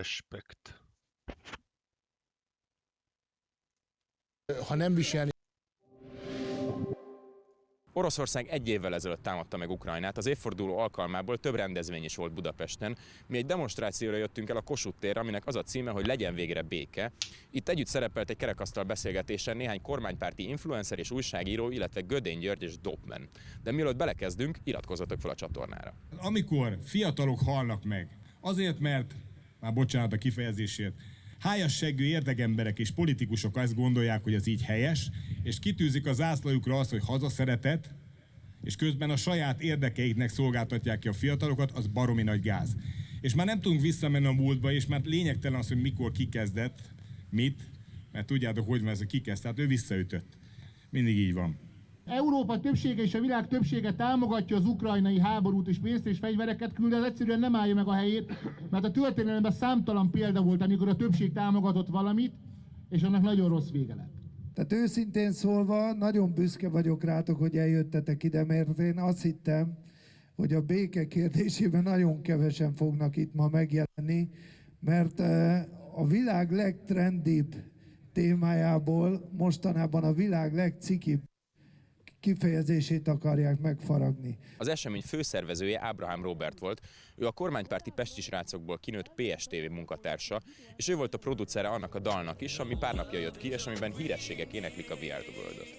Respekt. Ha nem viselni. Oroszország egy évvel ezelőtt támadta meg Ukrajnát, az évforduló alkalmából több rendezvény is volt Budapesten. Mi egy demonstrációra jöttünk el a Kossuth térre, aminek az a címe, hogy legyen végre béke. Itt együtt szerepelt egy kerekasztal beszélgetésen néhány kormánypárti influencer és újságíró, illetve Gödény György és Dopman. De mielőtt belekezdünk, iratkozzatok fel a csatornára. Amikor fiatalok halnak meg, azért, mert, már bocsánat a kifejezésért, hájasseggő érdegemberek és politikusok azt gondolják, hogy ez így helyes, és kitűzik a zászlajukra azt, hogy hazaszeretet, és közben a saját érdekeiknek szolgáltatják ki a fiatalokat, az baromi nagy gáz. És már nem tudunk visszamenni a múltba, és már lényegtelen az, hogy mikor kikezdett, mit, mert tudjátok, hogy van ez, hogy kikezd, tehát ő visszaütött. Mindig így van. Európa többsége és a világ többsége támogatja az ukrajnai háborút, és pénzt és fegyvereket küld, de ez egyszerűen nem állja meg a helyét, mert a történelemben számtalan példa volt, amikor a többség támogatott valamit, és annak nagyon rossz vége lett. Tehát őszintén szólva, nagyon büszke vagyok rátok, hogy eljöttetek ide, mert én azt hittem, hogy a béke kérdésében nagyon kevesen fognak itt ma megjelenni, mert a világ legtrendibb témájából mostanában a világ legcikibb kifejezését akarják megfaragni. Az esemény főszervezője Ábrahám Róbert volt, ő a kormánypárti pesti srácokból kinőtt PSTV munkatársa, és ő volt a producere annak a dalnak is, ami pár napja jött ki, és amiben hírességek éneklik a We Are the World-ot.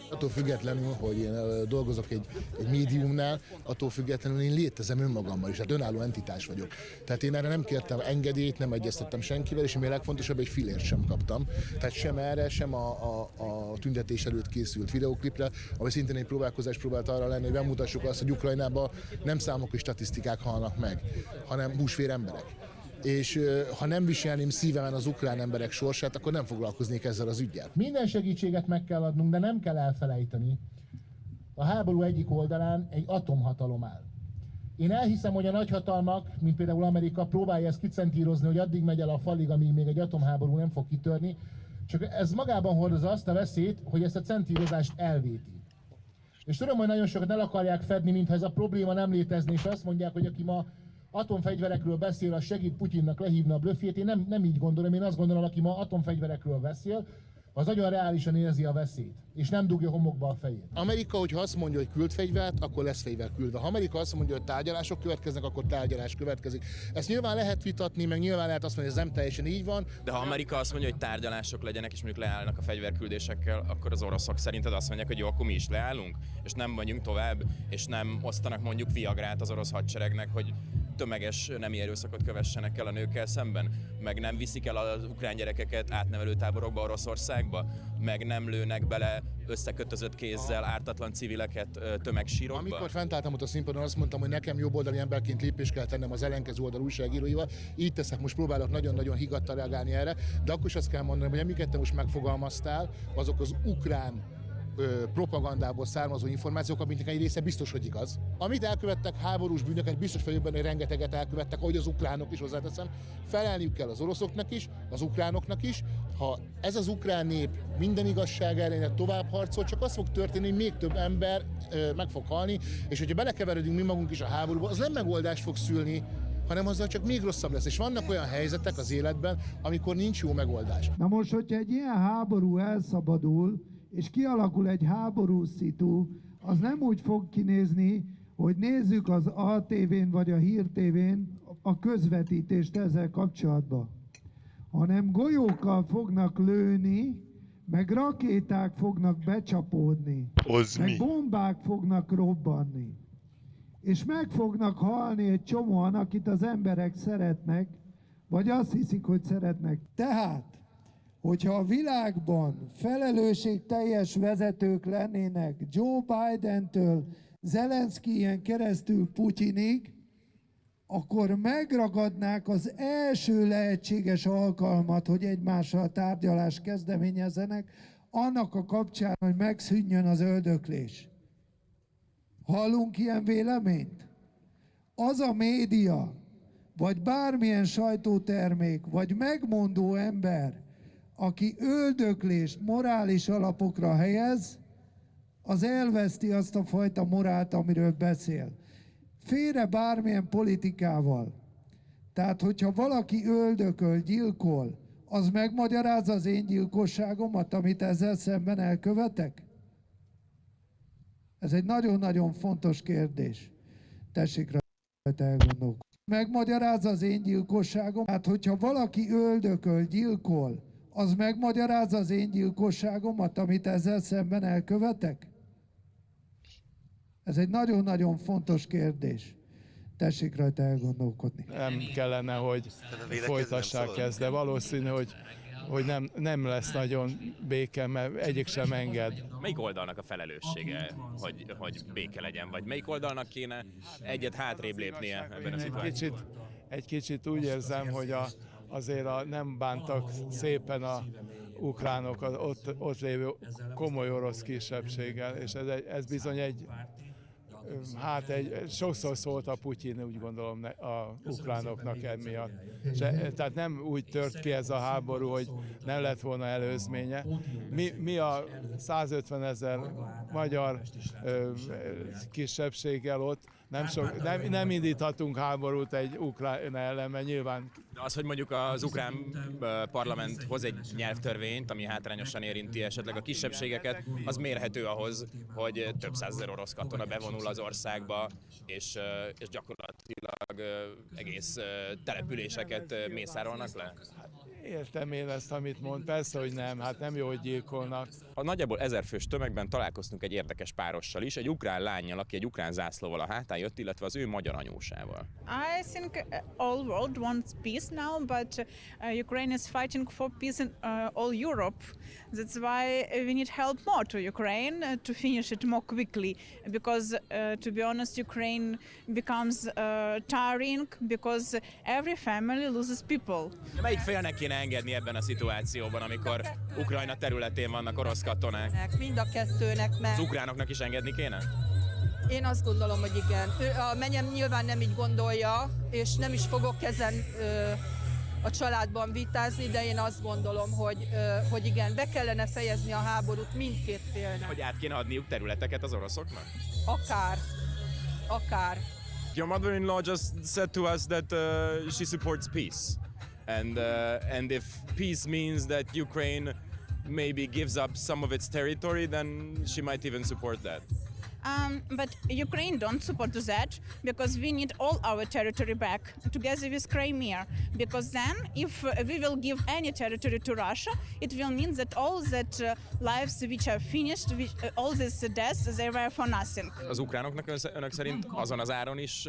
Attól függetlenül, hogy én dolgozok egy médiumnál, attól függetlenül én létezem önmagammal is, hát önálló entitás vagyok. Tehát én erre nem kértem engedélyt, nem egyeztettem senkivel, és ami a legfontosabb, egy fillért sem kaptam. Tehát sem erre, sem a tüntetés előtt készült videóklipre, ami szintén egy próbálkozás próbált arra lenni, hogy bemutassuk azt, hogy Ukrajnában nem számok és statisztikák halnak meg, hanem húsvér emberek. És ha nem viselném szívemen az ukrán emberek sorsát, akkor nem foglalkoznék ezzel az üggyel. Minden segítséget meg kell adnunk, de nem kell elfelejteni. A háború egyik oldalán egy atomhatalom áll. Én elhiszem, hogy a nagyhatalmak, mint például Amerika, próbálja ezt kicentírozni, hogy addig megy el a falig, amíg még egy atomháború nem fog kitörni, csak ez magában hordozza azt a veszélyt, hogy ezt a centírozást elvéti. És tudom, hogy nagyon sokat el akarják fedni, mintha ez a probléma nem létezne, és azt mondják, hogy aki ma atomfegyverekről beszél, az segít Putyinnak lehívni a blöffjét. Én nem így gondolom, én azt gondolom, aki ma atomfegyverekről beszél, az nagyon reálisan érzi a veszélyt, és nem dugja homokba a fejét. Amerika, hogyha azt mondja, hogy küld fegyvert, akkor lesz fegyver küldve. Ha Amerika azt mondja, hogy tárgyalások következnek, akkor tárgyalás következik. Ezt nyilván lehet vitatni, meg nyilván lehet azt mondani, hogy ez nem teljesen így van. De ha Amerika azt mondja, hogy tárgyalások legyenek, és mondjuk leállnak a fegyverküldésekkel, akkor az oroszok szerinted azt mondják, hogy jó, akkor mi is leállunk, és nem megyünk tovább, és nem osztanak mondjuk viagrát az orosz hadseregnek, hogy tömeges nemi erőszakot kövessenek el a nőkkel szemben, meg nem viszik el az ukrán gyerekeket átnevelő táborokba Oroszországba, meg nem lőnek bele összekötözött kézzel ártatlan civileket tömegsírokba. Amikor fent álltam ott a színpadon, azt mondtam, hogy nekem jobboldali emberként lépést kell tennem az ellenkező oldal újságíróival. Így teszek, most próbálok nagyon-nagyon higgadtan reagálni erre, de akkor is azt kell mondanom, hogy amiket te most megfogalmaztál, azok az ukrán propagandából származó információk, amiknek egy része biztos, hogy igaz. Amit elkövettek, háborús bűnöket, biztos vagyok benne, hogy rengeteget elkövettek, ahogy az ukránok is, hozzáteszem. Felelniük kell az oroszoknak is, az ukránoknak is. Ha ez az ukrán nép minden igazság ellenére tovább harcol, csak az fog történni, hogy még több ember meg fog halni, és hogyha belekeveredünk mi magunk is a háborúba, az nem megoldást fog szülni, hanem azzal csak még rosszabb lesz. És vannak olyan helyzetek az életben, amikor nincs jó megoldás. Na most, hogyha egy ilyen háború elszabadul, és kialakul egy háborús szitu, az nem úgy fog kinézni, hogy nézzük az ATV-n vagy a Hír TV-n a közvetítést ezzel kapcsolatban, hanem golyókkal fognak lőni, meg rakéták fognak becsapódni, meg bombák fognak robbanni, és meg fognak halni egy csomóan, akit az emberek szeretnek, vagy azt hiszik, hogy szeretnek. Tehát, hogyha a világban felelősségteljes vezetők lennének Joe Bidentől Zelenszkijén keresztül Putyinig, akkor megragadnák az első lehetséges alkalmat, hogy egymással tárgyalást kezdeményezzenek, annak a kapcsán, hogy megszűnjön az öldöklés. Hallunk ilyen véleményt? Az a média, vagy bármilyen sajtótermék, vagy megmondó ember, aki öldöklést morális alapokra helyez, az elveszti azt a fajta morált, amiről beszél. Félre bármilyen politikával. Tehát, hogyha valaki öldököl, gyilkol, az megmagyarázza az én gyilkosságomat, amit ezzel szemben elkövetek? Ez egy nagyon-nagyon fontos kérdés. Tessék rajta elgondolkodni. Megmagyarázza az én gyilkosságom? Hát, hogyha valaki öldököl, gyilkol, az megmagyarázza az én gyilkosságomat, amit ezzel szemben elkövetek? Ez egy nagyon-nagyon fontos kérdés. Tessék rajta elgondolkodni. Nem kellene, hogy folytassák ezt, de valószínű, hogy nem lesz nagyon béke, mert egyik sem enged. Melyik oldalnak a felelőssége, hogy béke legyen? Vagy melyik oldalnak kéne egyet hátrébb lépnie ebben a szituációban? Egy kicsit úgy érzem, hogy azért nem bántak szépen a ukránok az ott lévő komoly orosz kisebbséggel, és ez bizony sokszor szólt a Putyin, úgy gondolom, a ukránoknak emiatt. Tehát nem úgy tört ki ez a háború, hogy nem lett volna előzménye. Mi a 150 000 magyar kisebbséggel ott nem indíthatunk háborút egy ukrán ellen, mert nyilván... De az, hogy mondjuk az ukrán parlament hoz egy nyelvtörvényt, ami hátrányosan érinti esetleg a kisebbségeket, az mérhető ahhoz, hogy több százezer orosz katona bevonul az országba, és gyakorlatilag egész településeket mészárolnak le? Értem én ezt, amit mond. Persze, hogy nem. Hát nem jó, hogy gyilkolnak. A nagyjából 1000 fős tömegben találkoztunk egy érdekes párossal is, egy ukrán lánnyal, aki egy ukrán zászlóval a hátán jött, illetve az ő magyar anyósával. I think all world wants peace now, but Ukraine is fighting for peace in all Europe. That's why we need help more to Ukraine to finish it more quickly. Because to be honest, Ukraine becomes tiring because every family loses people. Melyik félnek kéne engedni ebben a szituációban, amikor Ukrajna területén vannak orosz katonák? Mind a kettőnek, mert... Az ukránoknak is engedni kéne? Én azt gondolom, hogy igen. A menyem nyilván nem így gondolja, és nem is fogok ezen a családban vitázni, de én azt gondolom, hogy igen, be kellene fejezni a háborút mindkét félnek. Hogy át kéne adniuk területeket az oroszoknak? Akár. Your mother-in-law just said to us that she supports peace. And if peace means that Ukraine maybe gives up some of its territory, then she might even support that. But Ukraine don't support that because we need all our territory back together with Crimea. Because then, if we will give any territory to Russia, it will mean that all that lives which are finished, all these deaths, they were for nothing. Az ukránoknak önök szerint azon az áron is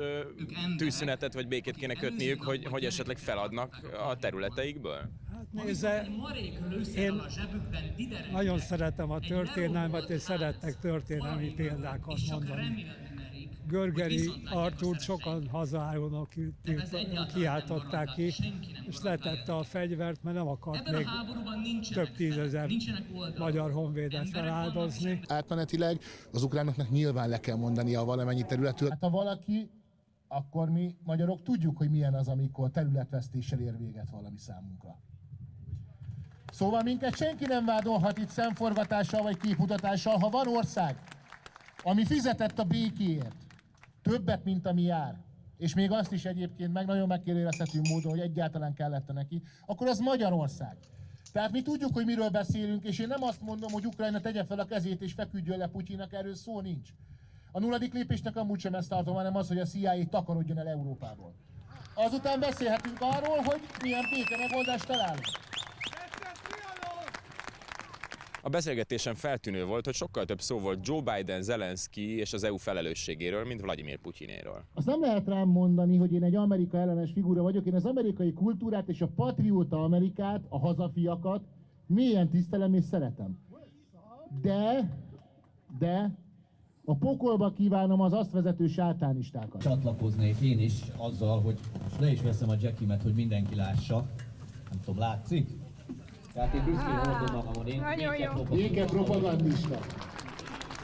tűzszünetet vagy békét kéne kötniük, hogy esetleg feladnak a területeikből? Nézze, én nagyon szeretem a történelmet, és szeretnek történelmi példákat mondani. Görgeri Artúrt sokan hazaállónak kiáltották ki, és letette a fegyvert, mert nem akart még több tízezer magyar honvédet feláldozni. Átmenetileg az ukránoknak nyilván le kell mondania valamennyi területről. Hát ha valaki, akkor mi magyarok tudjuk, hogy milyen az, amikor területvesztéssel ér véget valami számunkra. Szóval minket senki nem vádolhat itt szemforgatással vagy képmutatással, ha van ország, ami fizetett a békéért többet, mint ami jár, és még azt is egyébként nagyon megkérdőjelezhető módon, hogy egyáltalán kellett neki, akkor az Magyarország. Tehát mi tudjuk, hogy miről beszélünk, és én nem azt mondom, hogy Ukrajna tegye fel a kezét és feküdjön le Putyinnak, erről szó nincs. A nulladik lépésnek amúgy sem ezt tartom, hanem az, hogy a CIA takarodjon el Európából. Azután beszélhetünk arról, hogy milyen béke megoldást találunk. A beszélgetésen feltűnő volt, hogy sokkal több szó volt Joe Biden, Zelenszky és az EU felelősségéről, mint Vladimir Putyinéről. Azt nem lehet rám mondani, hogy én egy Amerika ellenes figura vagyok, én az amerikai kultúrát és a patrióta Amerikát, a hazafiakat mélyen tisztelem és szeretem. De a pokolba kívánom az azt vezető sátánistákat. Csatlakoznék én is azzal, hogy le is veszem a jackimet, hogy mindenki lássa. Nem tudom, látszik? Tehát én büszkén hordom magamon, én békepropagandista.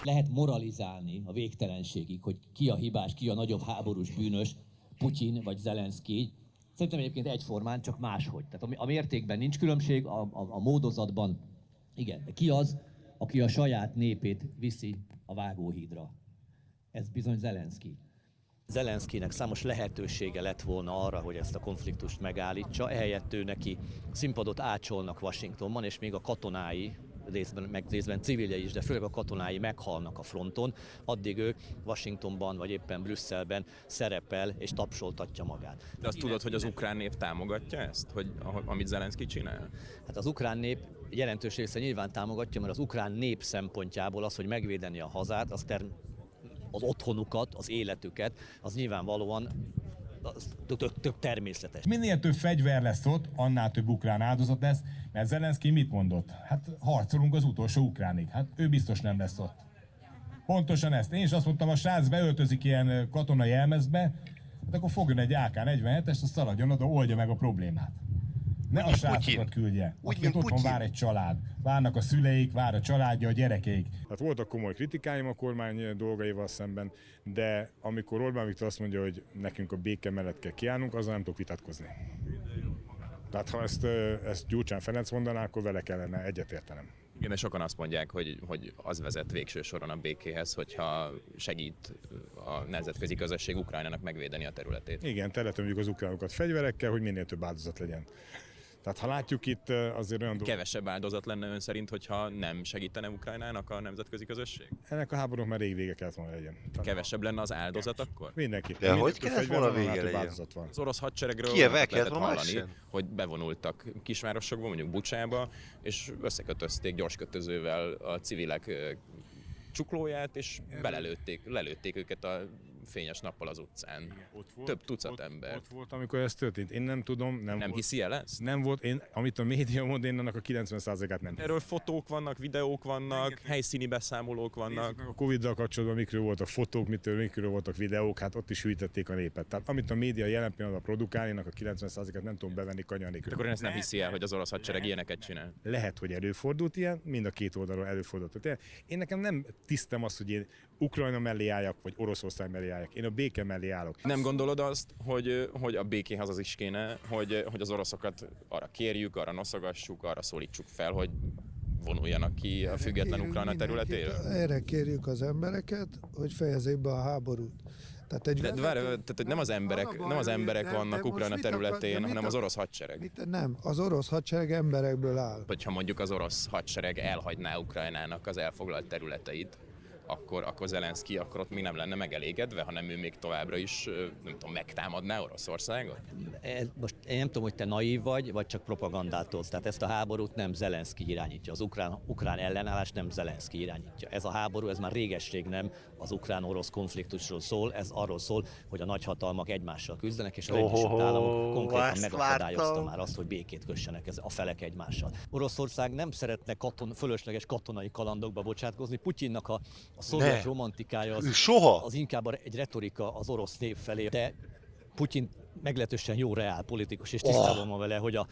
Lehet moralizálni a végtelenségig, hogy ki a hibás, ki a nagyobb háborús bűnös, Putyin vagy Zelenszky. Szerintem egyébként egyformán, csak máshogy. Tehát a mértékben nincs különbség, a módozatban igen. De ki az, aki a saját népét viszi vágóhídra. Ez bizony Zelenszky. Zelenszkynek számos lehetősége lett volna arra, hogy ezt a konfliktust megállítsa, ehelyett ő neki színpadot ácsolnak Washingtonban, és még a katonái, részben civiljei is, de főleg a katonái meghalnak a fronton, addig ő Washingtonban vagy éppen Brüsszelben szerepel és tapsoltatja magát. De azt tudod, hogy az ukrán nép támogatja ezt, hogy amit Zelenszky csinál? Hát az ukrán nép jelentős része nyilván támogatja, mert az ukrán nép szempontjából az, hogy megvédeni a hazát, az otthonukat, az életüket, az nyilvánvalóan tök természetes. Minél több fegyver lesz ott, annál több ukrán áldozat lesz, mert Zelenszky mit mondott? Hát harcolunk az utolsó ukránig. Hát ő biztos nem lesz ott. Pontosan ezt. Én is azt mondtam, a srác beöltözik ilyen katonai jelmezbe, hát akkor fogjon egy AK-47-est, azt szaladjon oda, oldja meg a problémát. Ne a srácokat küldje, akit otthon vár egy család. Várnak a szüleik, vár a családja, a gyerekeik. Hát voltak komoly kritikáim a kormány dolgaival szemben, de amikor Orbán Viktor azt mondja, hogy nekünk a béke mellett kell kiállnunk, azzal nem tudok vitatkozni. Tehát ha ezt Gyurcsány Ferenc mondaná, akkor vele kellene egyetértenem. Igen, de sokan azt mondják, hogy az vezet végső soron a békéhez, hogyha segít a nemzetközi közösség Ukrajnának megvédeni a területét. Igen, teletömjük az ukránokat fegyverekkel, hogy minél több áldozat legyen. Tehát ha látjuk itt azért olyan dolgok... Kevesebb áldozat lenne ön szerint, hogyha nem segítene Ukrajnának a nemzetközi közösség? Ennek a háborúnak már rég vége kellett volna legyen. Kevesebb lenne az áldozat akkor? Mindenképpen. De hogy kellett volna vége legyen? Az orosz hadseregről lehetett hallani, hogy bevonultak kisvárosokba, mondjuk Bucsába, és összekötözték gyorskötözővel a civilek csuklóját, és lelőtték őket a fényes nappal az utcán. Több tucat ember. Ott volt, amikor ez történt. Én nem tudom. Nem hiszi el ezt? Nem volt. Amit a média mond, én annak a 90%-át nem. Erről fotók vannak, videók vannak, helyszíni beszámolók vannak. A Covid-dal kapcsolatban mikről voltak fotók, mikről voltak videók, hát ott is hűítették a népet. Tehát amit a média jelen pillanatban produkál, én a 90%-át nem tudom bevenni kanyar nélkül. Akkor én ezt nem hiszi el, hogy az orosz hadsereg ilyeneket csinál. Lehet, hogy előfordult ilyen, mind a két oldalról előfordult ilyen. Én nekem nem tisztem az, hogy én Ukrajna mellé álljak, vagy Oroszország mellé álljak. Én a béke mellé állok. Nem gondolod azt, hogy a békéhez az is kéne, hogy az oroszokat arra kérjük, arra noszogassuk, arra szólítsuk fel, hogy vonuljanak ki a független Ukrajna területéről? Erre kérjük az embereket, hogy fejezzék be a háborút. Tehát nem az emberek vannak Ukrajna területén, hanem az orosz hadsereg. Nem, az orosz hadsereg emberekből áll. Hogyha mondjuk az orosz hadsereg elhagyná Ukrajnának az elfoglalt területeit, akkor Zelenszky akkor ott még nem lenne megelégedve, hanem ő még továbbra is, nem tudom, megtámadná Oroszországot? Most én nem tudom, hogy te naív vagy csak propagandát tolsz. Tehát ezt a háborút nem Zelenszky irányítja. Az ukrán ellenállás nem Zelenszky irányítja. Ez a háború, ez már régesség nem az ukrán-orosz konfliktusról szól, ez arról szól, hogy a nagyhatalmak egymással küzdenek, és az Egyesült Államok konkrétan megakadályozta már azt, hogy békét kössenek a felek egymással. Oroszország nem szeretne fölösleges katonai kalandokba bocsátkozni. Putyinnak a szovjet romantikája az inkább egy retorika az orosz nép felé, de Putyin meglehetősen jó reálpolitikus, és tisztában van vele, hogy a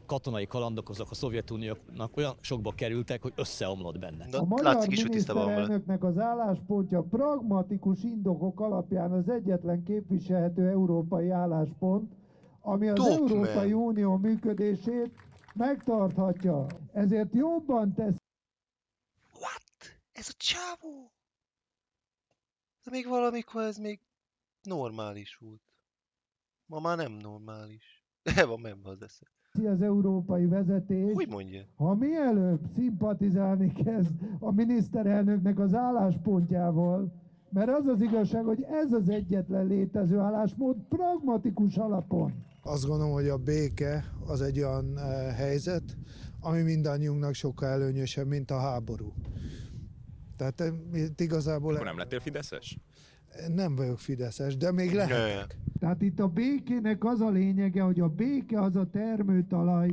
katonai kalandok azok a Szovjetuniónak olyan sokba kerültek, hogy összeomlott benne. A magyar miniszterelnöknek az álláspontja pragmatikus indokok alapján az egyetlen képviselhető európai álláspont, ami az Európai Unió működését megtarthatja. Ezért jobban tesz. Ez a csávó! De még valamikor ez még normális volt. Ma már nem normális. De van membe az esze. Az európai vezetés, úgy mondja? Ha mielőbb szimpatizálni kezd a miniszterelnöknek az álláspontjával, mert az az igazság, hogy ez az egyetlen létező álláspont pragmatikus alapon. Azt gondolom, hogy a béke az egy olyan helyzet, ami mindannyiunknak sokkal előnyösebb, mint a háború. Tehát igazából... Akkor nem lettél fideszes? Nem vagyok fideszes, de még lehetek. Tehát itt a békének az a lényege, hogy a béke az a termőtalaj,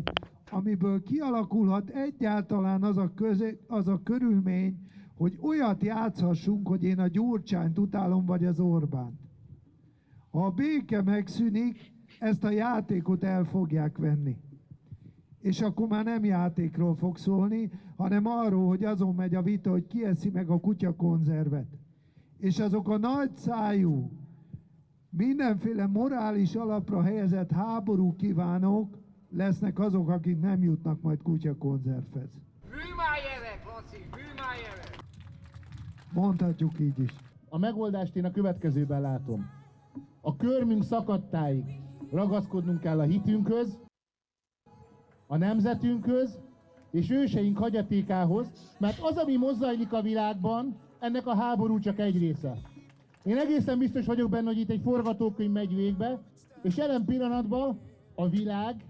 amiből kialakulhat egyáltalán az a körülmény, hogy olyat játszhassunk, hogy én a Gyurcsányt utálom, vagy az Orbánt. Ha a béke megszűnik, ezt a játékot el fogják venni. És akkor már nem játékról fog szólni, hanem arról, hogy azon megy a vita, hogy ki eszi meg a kutyakonzervet. És azok a nagy szájú, mindenféle morális alapra helyezett háború kívánók lesznek azok, akik nem jutnak majd kutyakonzervhez. Mondhatjuk így is. A megoldást én a következőben látom. A körmünk szakadtáig ragaszkodnunk kell a hitünkhöz, a nemzetünkhöz és őseink hagyatékához, mert az, ami most zajlik a világban, ennek a háború csak egy része. Én egészen biztos vagyok benne, hogy itt egy forgatókönyv megy végbe, és jelen pillanatban a világ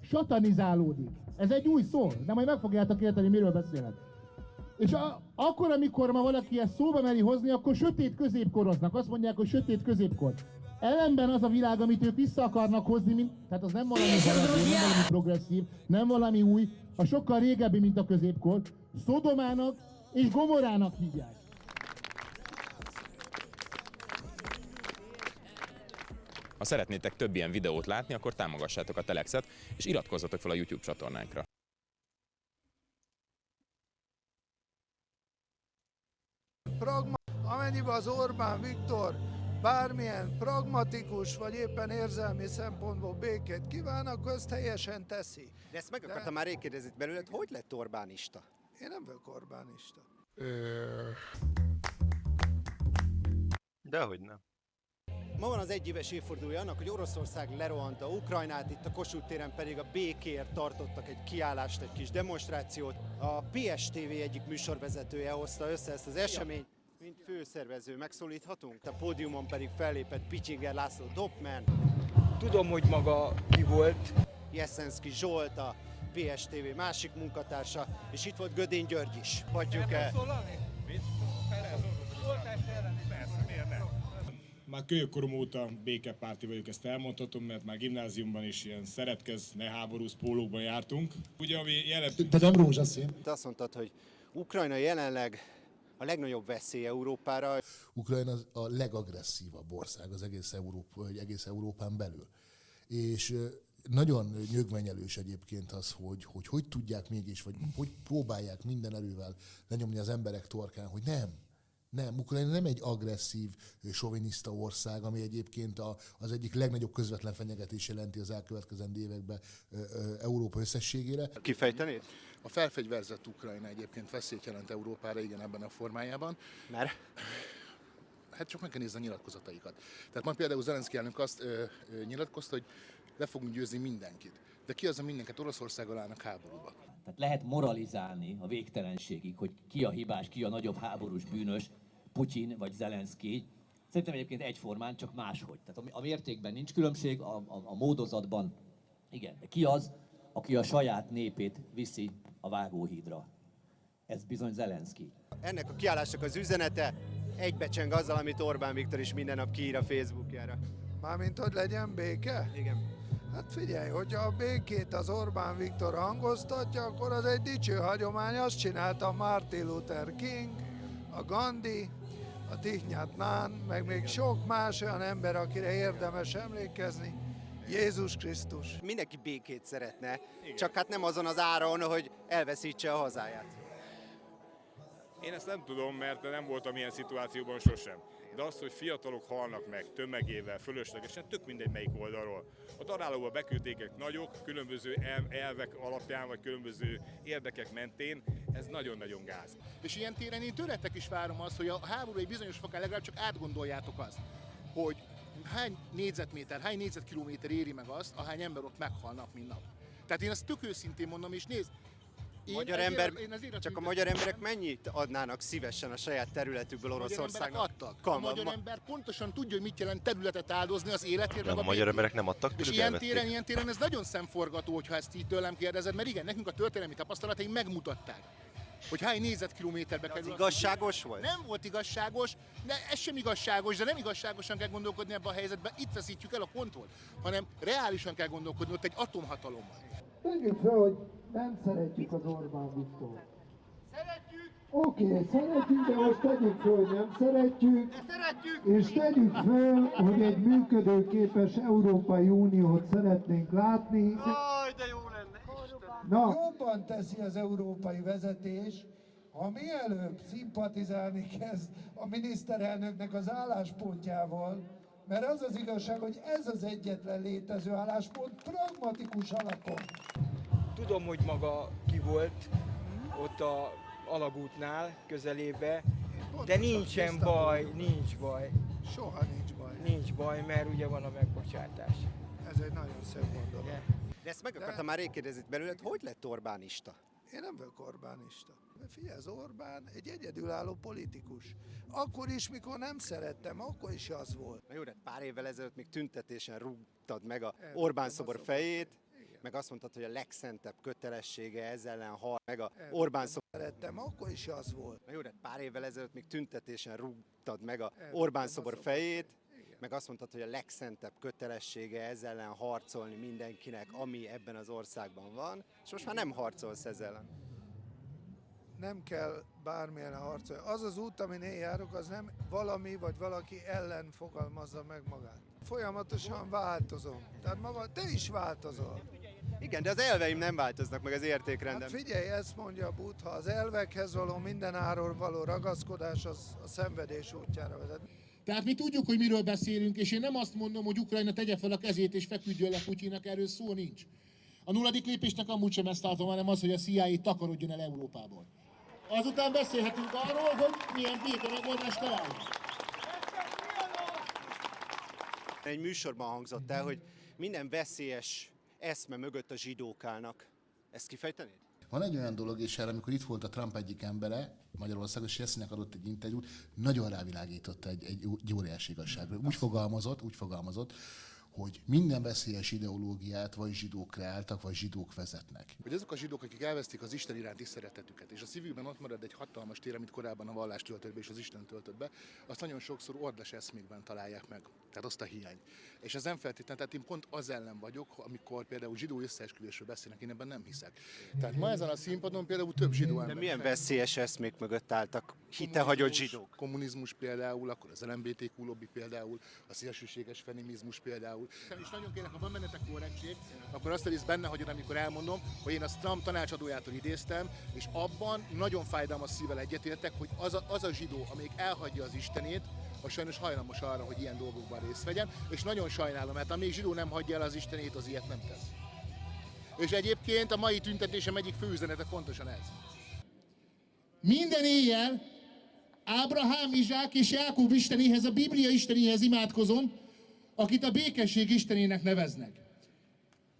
satanizálódik. Ez egy új szó, de majd meg fogjátok érteni, miről beszélek. És akkor, amikor ma valaki ezt szóba meri hozni, akkor sötét középkoroznak. Azt mondják, hogy sötét középkor. Ellenben az a világ, amit ők vissza akarnak hozni, tehát az nem valami haladó, nem valami progresszív, nem valami új, a sokkal régebbi, mint a középkor. Szodomának és Gomorának hívják. Ha szeretnétek több ilyen videót látni, akkor támogassátok a Telexet, és iratkozzatok fel a YouTube csatornánkra. Amennyiben az Orbán Viktor bármilyen pragmatikus vagy éppen érzelmi szempontból békét kíván, akkor azt teljesen teszi. De ezt meg akartam már kérdezni belőled, hogy lett Orbánista? Én nem vagyok Orbánista. Dehogy nem. Ma van az egyéves évfordulója annak, hogy Oroszország lerohanta Ukrajnát, itt a Kossuth téren pedig a békéért tartottak egy kiállást, egy kis demonstrációt. A PSTV egyik műsorvezetője hozta össze ezt az eseményt, mint főszervező. Megszólíthatunk? A pódiumon pedig fellépett Picsinger László Dopman. Tudom, hogy maga ki volt. Jeszenszky Zsolt, a PSTV másik munkatársa, és itt volt Gödény György is. Hagyjuk el. Már kölyökkorom óta békepárti vagyok, ezt elmondhatom, mert már gimnáziumban is ilyen szeretkezz, ne háborús pólókban jártunk. Ugye, ami De nem rózsaszín. Te azt mondtad, hogy Ukrajna jelenleg a legnagyobb veszély Európára. Ukrajna a legagresszívabb ország az egész Európán belül. És nagyon nyögvenyelős egyébként az, hogy tudják mégis, vagy hogy próbálják minden erővel lenyomni az emberek torkán, hogy nem, Ukrajna nem egy agresszív, soviniszta ország, ami egyébként az egyik legnagyobb közvetlen fenyegetés jelenti az elkövetkezendő években Európa összességére. Kifejtenéd? A felfegyverzett Ukrajna egyébként veszélyt jelent Európára, igen, ebben a formájában. Mert? Hát csak meg kell nézni a nyilatkozataikat. Tehát ma például Zelenszky elnök azt nyilatkozta, hogy le fogunk győzni mindenkit. De ki az a mindenkit? Oroszországgal állnak háborúba. Tehát lehet moralizálni a végtelenségig, hogy ki a hibás, ki a nagyobb háborús bűnös, Putyin vagy Zelenszky. Szerintem egyébként egyformán, csak máshogy. Tehát a mértékben nincs különbség, a módozatban igen. De ki az, aki a saját népét viszi a vágóhídra? Ez bizony Zelenszky. Ennek a kiállásnak az üzenete egybecseng azzal, amit Orbán Viktor is minden nap kiír a Facebookjára. Mármint, hogy legyen béke? Igen. Hát figyelj, hogyha a békét az Orbán Viktor hangoztatja, akkor az egy dicső hagyomány, azt csinálta Martin Luther King, a Gandhi, a Thich Nhat Hanh, meg még sok más olyan ember, akire érdemes emlékezni. Jézus Krisztus. Mindenki békét szeretne, igen. Csak hát nem azon az áron, hogy elveszítse a hazáját. Én ezt nem tudom, mert nem voltam ilyen szituációban sosem. De az, hogy fiatalok halnak meg tömegével, fölöslegesen, tök mindegy melyik oldalról. A darálóba beküldték egy nagyok, különböző elvek alapján, vagy különböző érdekek mentén, ez nagyon-nagyon gáz. És ilyen téren én tőletek is várom azt, hogy a háború egy bizonyos fokán legalább csak átgondoljátok azt, hogy hány négyzetméter, hány négyzetkilométer éri meg azt, ahány ember ott meghal nap, mint nap. Tehát én ezt tök őszintén mondom, és nézd, csak a magyar emberek mennyit adnának szívesen a saját területükből Oroszországnak? A magyar ember pontosan tudja, hogy mit jelent területet áldozni az életért. Nem, a magyar emberek nem adtak, és ilyen téren ez nagyon szemforgató, hogyha ezt így tőlem kérdezed, mert igen, nekünk a történelmi tapasztalataink megmutatták, hogy hány négyzetkilométerbe kerül. Az igazságos volt? Nem volt igazságos, de ez sem igazságos, de nem igazságosan kell gondolkodni ebben a helyzetben, itt veszítjük el a kontrollt, hanem reálisan kell gondolkodni, ott egy atomhatalom van. Tegyük fel, hogy nem szeretjük az Orbán Viktort. Szeretjük! Oké, szeretjük, de most tegyük fel, hogy nem szeretjük. De szeretjük! És tegyük fel, hogy egy működőképes Európai Uniót szeretnénk látni. Jaj, de jó lenne! Na, jobban teszi az európai vezetés, ha mielőbb szimpatizálni kezd a miniszterelnöknek az álláspontjával, mert az az igazság, hogy ez az egyetlen létező álláspont pragmatikus alapon. Tudom, hogy maga ki volt ott a alagútnál közelébe, De nincsen baj, nincs baj. Soha nincs baj. Nincs baj, mert ugye van a megbocsátás. Ez egy nagyon szép gondolat. De ezt meg akartam már rég kérdezni belőled, hogy lett Orbánista? Én nem vagyok Orbánista. Figyelj, az Orbán egy egyedülálló politikus. Akkor is, mikor nem szerettem, akkor is az volt. Na jó, de pár évvel ezelőtt még tüntetésen rúgtad meg a Orbán szobor fejét, meg azt mondtad, hogy a legszentebb kötelessége ez ellen hal, meg a Orbán szobor... Szerettem, akkor is az volt. Na jó, de pár évvel ezelőtt még tüntetésen rúgtad meg a Orbán szobor fejét, meg azt mondtad, hogy a legszentebb kötelessége ez ellen harcolni mindenkinek, ami ebben az országban van, és most már nem harcolsz ez ellen. Nem kell bármilyen harcolni. Az az út, amin én járok, az nem valami vagy valaki ellen fogalmazza meg magát. Folyamatosan változom. Tehát maga, te is változol. Igen, de az elveim nem változnak meg, az értékrendem. Hát figyelj, ezt mondja a Buddha, az elvekhez való mindenáron való ragaszkodás az a szenvedés útjára vezet. Tehát mi tudjuk, hogy miről beszélünk, és én nem azt mondom, hogy Ukrajna tegye fel a kezét és feküdjön le Putyinak, erről szó nincs. A nulladik lépésnek amúgy sem ezt látom, hanem az, hogy a CIA takarodjon el Európából. Azután beszélhetünk arról, hogy milyen béke megoldást találunk. Egy műsorban hangzott el, hogy minden veszélyes eszme mögött a zsidók állnak. Ezt kifejtenéd? Van egy olyan dolog, és erre, amikor itt volt a Trump egyik embere, Magyarországon, és Jesszinek adott egy interjút, nagyon rávilágította egy óriási igazságra. Úgy fogalmazott, hogy minden veszélyes ideológiát vagy zsidók kreáltak, vagy zsidók vezetnek. Hogy azok a zsidók, akik elvesztik az Isten iránti szeretetüket, és a szívükben ott marad egy hatalmas tér, amit korábban a vallás töltött be, és az Isten töltött be, azt nagyon sokszor ordas eszmékben találják meg. Tehát azt a hiányt. És ez nem feltétlenül, tehát én pont az ellen vagyok, amikor például zsidó összeesküvésről beszélnek, én ebben nem hiszek. Tehát ma ezen a színpadon például több zsidó ember. De milyen veszélyes eszmék mögött álltak hitehagyott zsidók? Kommunizmus például, akkor az LMBTQ lobby például, a szélsőséges feminizmus például. És nagyon kérlek, ha van bennetek korrektség, akkor azt a részt benne hagyod, amikor elmondom, hogy én a Trump tanácsadójától idéztem, és abban nagyon fájdalmas szívvel egyetértek, hogy az a zsidó, amelyik elhagyja az Istenét, az sajnos hajlamos arra, hogy ilyen dolgokban részt vegyen, és nagyon sajnálom, mert amíg zsidó nem hagyja el az Istenét, az ilyet nem tesz. És egyébként a mai tüntetésem egyik fő üzenete pontosan ez. Minden éjjel Ábrahám, Izsák és Jákob istenéhez, a Biblia istenéhez imádkozom, akit a békesség istenének neveznek.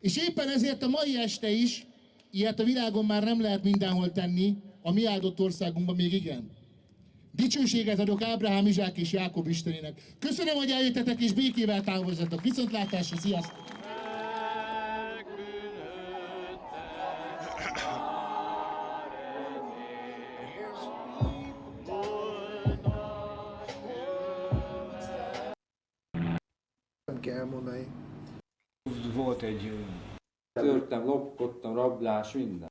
És éppen ezért a mai este is, ilyet a világon már nem lehet mindenhol tenni, a mi áldott országunkban még igen. Dicsőséget adok Ábrahám, Izsák és Jákob istenének. Köszönöm, hogy eljöttetek és békével távozzatok. Viszontlátásra, sziasztok! Nem kell elmondani. Volt egy... Törtem, lopkodtam, rablás, minden.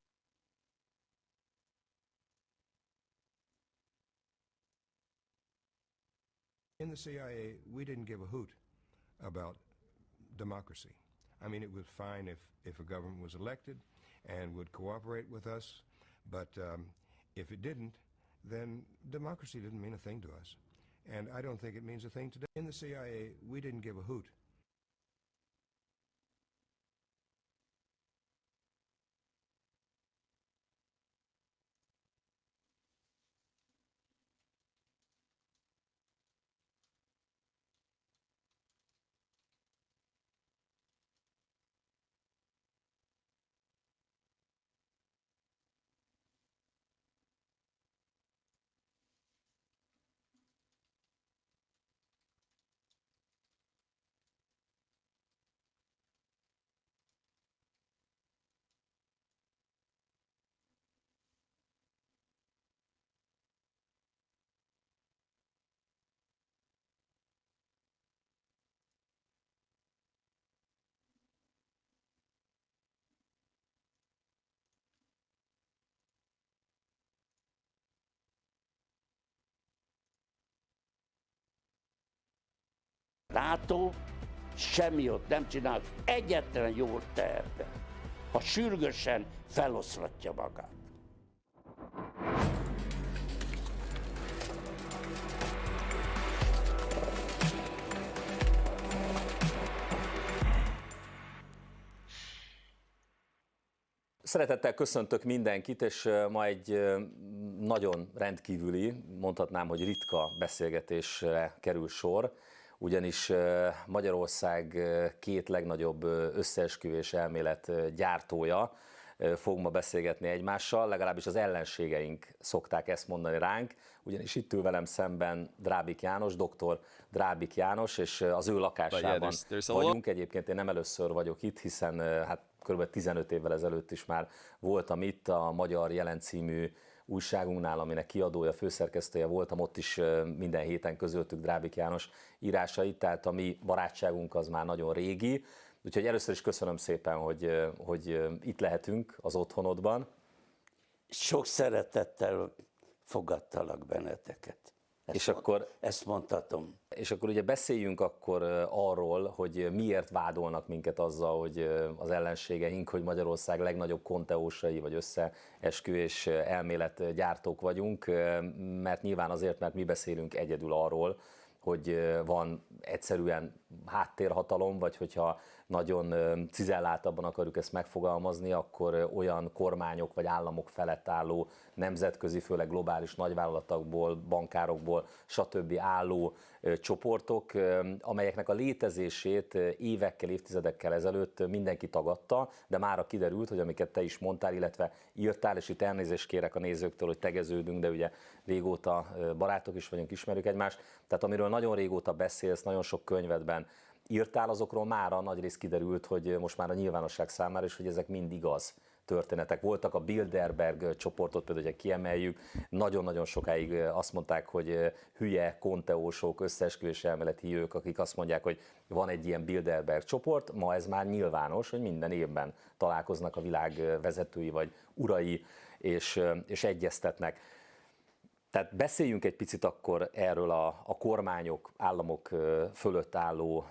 In the CIA, we didn't give a hoot about democracy. I mean, it was fine if a government was elected and would cooperate with us, but if it didn't, then democracy didn't mean a thing to us. And I don't think it means a thing today. In the CIA, we didn't give a hoot. NATO semmi ott nem csinál, egyetlen jó terve, ha sürgősen feloszlatja magát. Szeretettel köszöntök mindenkit, és ma egy nagyon rendkívüli, mondhatnám, hogy ritka beszélgetésre kerül sor, ugyanis Magyarország két legnagyobb összeesküvés elmélet gyártója fog ma beszélgetni egymással, legalábbis az ellenségeink szokták ezt mondani ránk, ugyanis itt ül velem szemben Drábik János, dr. Drábik János, és az ő lakásában vagyunk. Egyébként én nem először vagyok itt, hiszen hát kb. 15 évvel ezelőtt is már voltam itt a Magyar Jelen című újságunknál, aminek kiadója, főszerkesztője voltam, ott is minden héten közöltük Drábik János írásait, tehát a mi barátságunk az már nagyon régi. Úgyhogy először is köszönöm szépen, hogy itt lehetünk az otthonodban. Sok szeretettel fogadtalak benneteket. Ezt mondhatom. És akkor ugye beszéljünk akkor arról, hogy miért vádolnak minket azzal, hogy az ellenségeink, hogy Magyarország legnagyobb konteósai vagy összeesküvés elmélet gyártók vagyunk, mert nyilván azért, mert mi beszélünk egyedül arról, hogy van egyszerűen háttérhatalom, vagy hogyha nagyon cizelláltabban akarjuk ezt megfogalmazni, akkor olyan kormányok vagy államok felett álló nemzetközi, főleg globális nagyvállalatokból, bankárokból, stb. Álló csoportok, amelyeknek a létezését évekkel, évtizedekkel ezelőtt mindenki tagadta, de mára kiderült, hogy amiket te is mondtál, illetve írtál, és itt elnézést kérek a nézőktől, hogy tegeződünk, de ugye régóta barátok is vagyunk, ismerjük egymást, tehát amiről nagyon régóta beszélsz, nagyon sok könyvedben írtál, azokról mára nagy rész kiderült, hogy most már a nyilvánosság számára is, hogy ezek mind igaz történetek voltak. A Bilderberg csoportot például, hogy kiemeljük, nagyon-nagyon sokáig azt mondták, hogy hülye, konteósok, összeesküvés elméleti hívők, akik azt mondják, hogy van egy ilyen Bilderberg csoport, ma ez már nyilvános, hogy minden évben találkoznak a világ vezetői vagy urai, és egyeztetnek. Tehát beszéljünk egy picit akkor erről a kormányok, államok fölött álló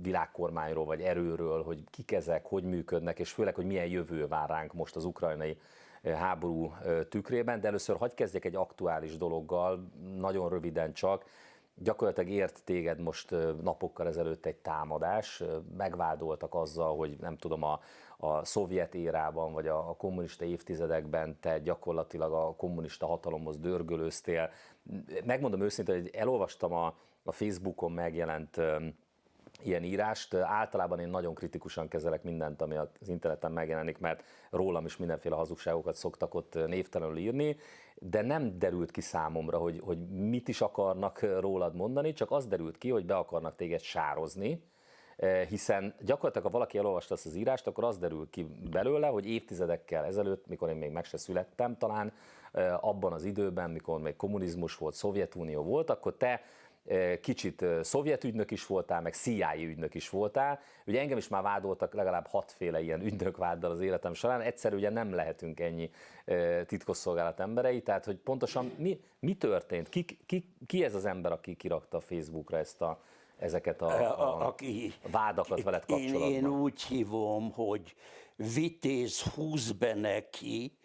világkormányról, vagy erőről, hogy kik ezek, hogy működnek, és főleg, hogy milyen jövő vár ránk most az ukrajnai háború tükrében. De először hadd kezdjek egy aktuális dologgal, nagyon röviden csak. Gyakorlatilag ért téged most napokkal ezelőtt egy támadás, megvádoltak azzal, hogy nem tudom, a szovjet érában, vagy a kommunista évtizedekben te gyakorlatilag a kommunista hatalomhoz dörgölőztél. Megmondom őszintén, hogy elolvastam a Facebookon megjelent ilyen írást. Általában én nagyon kritikusan kezelek mindent, ami az interneten megjelenik, mert rólam is mindenféle hazugságokat szoktak ott névtelenül írni, de nem derült ki számomra, hogy mit is akarnak rólad mondani, csak az derült ki, hogy be akarnak téged sározni, hiszen gyakorlatilag, ha valaki elolvasta ezt az írást, akkor az derül ki belőle, hogy évtizedekkel ezelőtt, mikor én még meg se születtem talán, abban az időben, mikor még kommunizmus volt, Szovjetunió volt, akkor te kicsit szovjet ügynök is voltál, meg CIA ügynök is voltál. Ugye engem is már vádoltak legalább 6 féle ilyen ügynökváddal az életem során. Egyszerűen ugye nem lehetünk ennyi titkosszolgálat emberei, tehát hogy pontosan mi történt? Ki ez az ember, aki kirakta a Facebookra ezeket a vádakat veled kapcsolatban? Én úgy hívom, hogy Vitéz húz be neki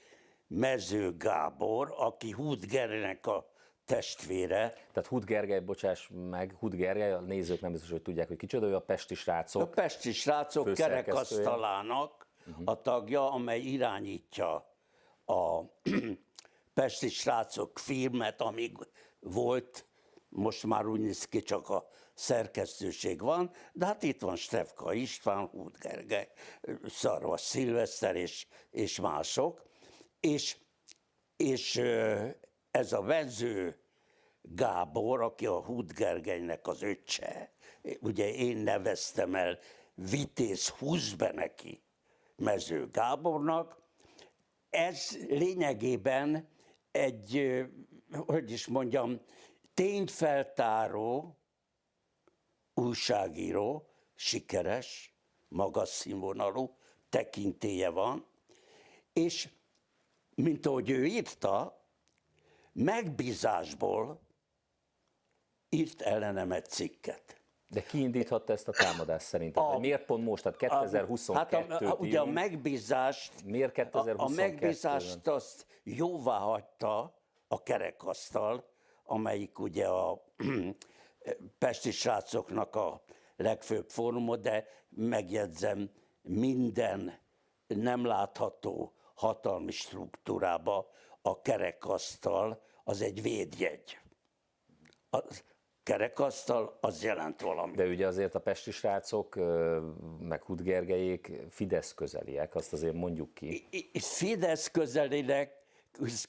Mező Gábor, aki Hud Gergelynek a testvére. Tehát Hud Gergely, bocsáss meg, Hud Gergely, a nézők nem biztos, hogy tudják, hogy kicsoda, ő a Pesti Srácok. A Pesti Srácok kerekasztalának a tagja, amely irányítja a Pesti Srácok filmet, amíg volt, most már úgy néz ki, csak a szerkesztőség van, de hát itt van Stefka István, Hud Gergely, Szarvas Szilveszter és mások, és ez a Mező Gábor, aki a Hud Gergelynek az öccse, ugye én neveztem el Vitéz húz be neki Mező Gábornak, ez lényegében egy, hogy is mondjam, tényfeltáró újságíró, sikeres, magas színvonalú tekintélye van, és mint ahogy ő írta, megbízásból írt ellenem egy cikket. De ki indíthatta ezt a támadást szerinted? Miért pont most, tehát 2022-t ugye a megbízást, miért 2022-ben? A megbízást azt jóvá hagyta a kerekasztal, amelyik ugye a Pesti Srácoknak a legfőbb fóruma, de megjegyzem, minden nem látható hatalmi struktúrába a kerekasztal az egy védjegy. A kerekasztal az jelent valamit. De ugye azért a pesti srácok, meg Hut Gergelyék Fidesz közeliek, azt azért mondjuk ki. Fidesz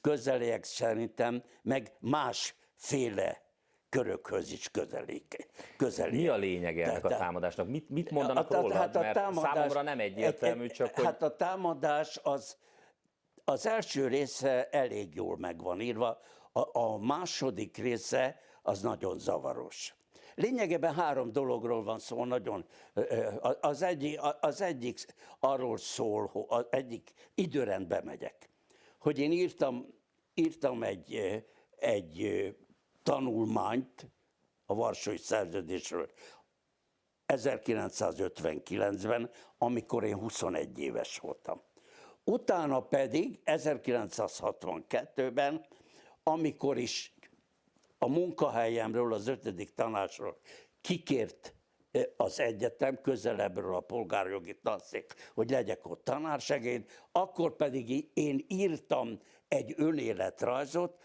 közeliek szerintem, meg másféle körökhöz is közelik. Mi a lényege ennek a támadásnak? Mit mondanak rólad? Mert számomra nem egyértelmű, csak hogy... Hát a támadás az első része elég jól meg van írva, a második része az nagyon zavaros. Lényegében 3 dologról van szó, nagyon. Az egyik arról szól, az egyik időrendbe megyek, hogy én írtam egy tanulmányt a Varsói Szerződésről 1959-ben, amikor én 21 éves voltam. Utána pedig 1962-ben, amikor is a munkahelyemről, az 5. tanácsról kikért az egyetem, közelebbről a polgárjogi tanszék, hogy legyek ott tanársegéd, akkor pedig én írtam egy önéletrajzot,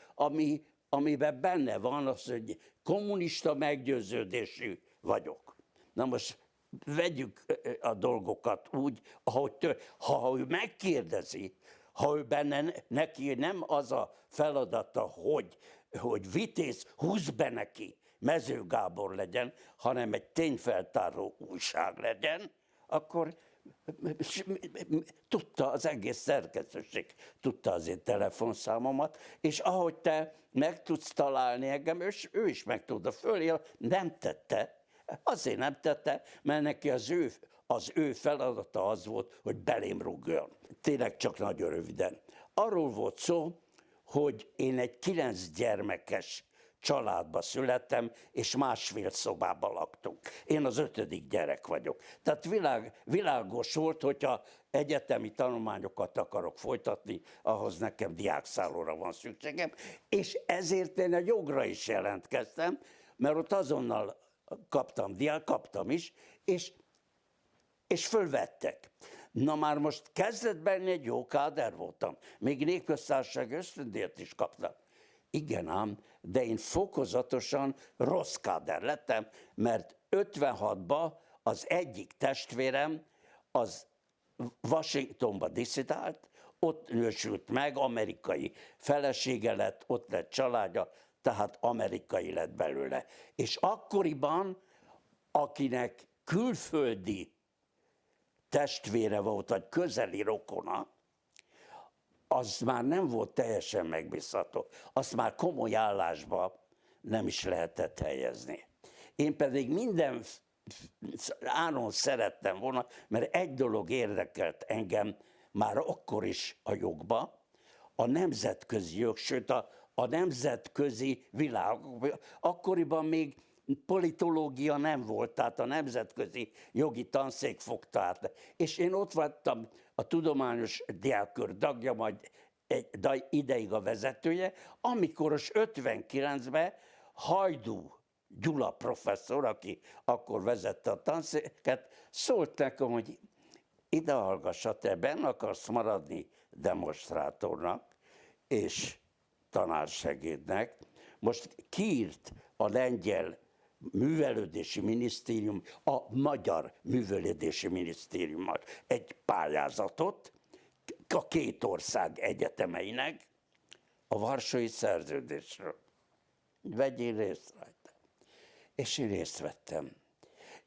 amiben benne van az, hogy kommunista meggyőződésű vagyok. Na most vegyük a dolgokat úgy, ha ő megkérdezi, ha ő benne neki nem az a feladata, hogy Vitéz, húzz be neki, Mező Gábor legyen, hanem egy tényfeltáró újság legyen, akkor tudta az egész szerkesztőség, tudta az én telefonszámomat, és ahogy te meg tudsz találni engem, és ő is meg tudta fölé, nem tette. Azért nem tette, mert neki az ő feladata az volt, hogy belém rúgjon. Tényleg csak nagyon röviden. Arról volt szó, hogy én egy 9 gyermekes családba születtem, és 1,5 szobában laktunk. Én az 5. gyerek vagyok. Tehát világos volt, hogyha egyetemi tanulmányokat akarok folytatni, ahhoz nekem diákszállóra van szükségem, és ezért én a jogra is jelentkeztem, mert ott azonnal kaptam is, és fölvettek. Na már most kezdetben egy jó káder voltam. Még népköztársaság ösztöndíjat is kaptam. Igen ám, de én fokozatosan rossz káder lettem, mert 56-ban az egyik testvérem az Washingtonba disszidált, ott nősült meg, amerikai felesége lett, ott lett családja, tehát amerikai lett belőle. És akkoriban, akinek külföldi testvére volt, vagy közeli rokona, az már nem volt teljesen megbízható. Azt már komoly állásba nem is lehetett helyezni. Én pedig minden áron szerettem volna, mert egy dolog érdekelt engem már akkor is a jogba, a nemzetközi jog, sőt a nemzetközi világ. Akkoriban még politológia nem volt, tehát a nemzetközi jogi tanszék fogta át. És én ott voltam a tudományos diákkör tagja, majd egy ideig a vezetője, amikor az 59-ben Hajdú Gyula professzor, aki akkor vezette a tanszéket, szólt nekem, hogy ide hallgassa, te benne akarsz maradni demonstrátornak és tanársegédnek. Most kiírt a lengyel művelődési minisztérium, a magyar művelődési minisztériummal egy pályázatot a 2 ország egyetemeinek a Varsói Szerződésről. Vegyél részt rajta. És én részt vettem.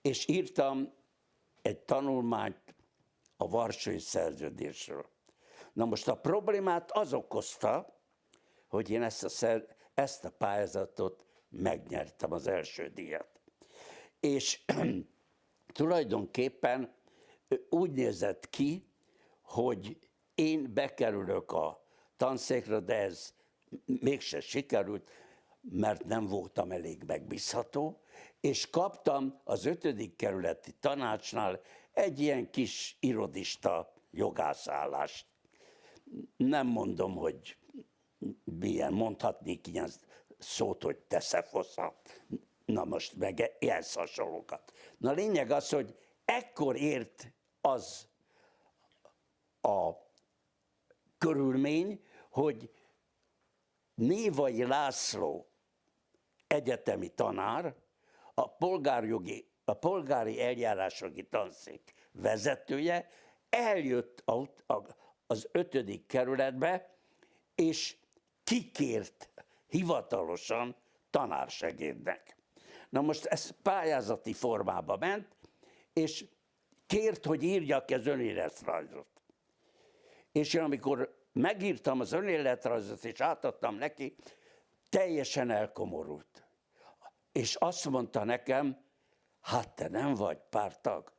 És írtam egy tanulmányt a Varsói Szerződésről. Na most a problémát az okozta, hogy én ezt a pályázatot megnyertem, az első díjat. És tulajdonképpen úgy nézett ki, hogy én bekerülök a tanszékre, de ez mégse sikerült, mert nem voltam elég megbízható, és kaptam az 5. kerületi tanácsnál egy ilyen kis irodista jogászállást. Nem mondom, hogy milyen, mondhatnék ilyen szót, hogy teszefosza. Na most meg ehhez hasonlókat. Na lényeg az, hogy ekkor ért az a körülmény, hogy Névai László egyetemi tanár, a polgári eljárásjogi tanszék vezetője eljött az 5. kerületbe, és kikért hivatalosan tanársegédnek. Na most ez pályázati formába ment, és kért, hogy írjak az önéletrajzot. És én amikor megírtam az önéletrajzot, és átadtam neki, teljesen elkomorult. És azt mondta nekem, hát te nem vagy párttag.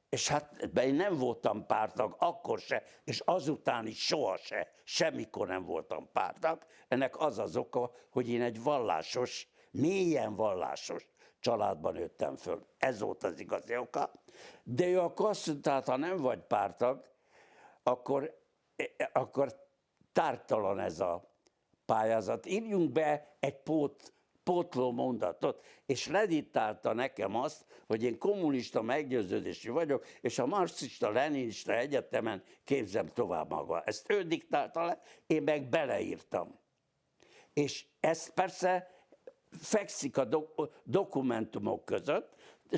És hát én nem voltam párttag, akkor se, és azután is soha se, semmikor nem voltam párttag. Ennek az az oka, hogy én egy vallásos, mélyen vallásos családban nőttem föl. Ez volt az igazi oka. De ő akkor azt mondta, hát ha nem vagy párttag, akkor tártalan ez a pályázat. Írjunk be egy pótló mondatot, és lediktálta nekem azt, hogy én kommunista meggyőződésű vagyok, és a marxista-leninista egyetemen képzem tovább maga. Ezt ő diktálta le, én meg beleírtam. És ez persze fekszik a dokumentumok között,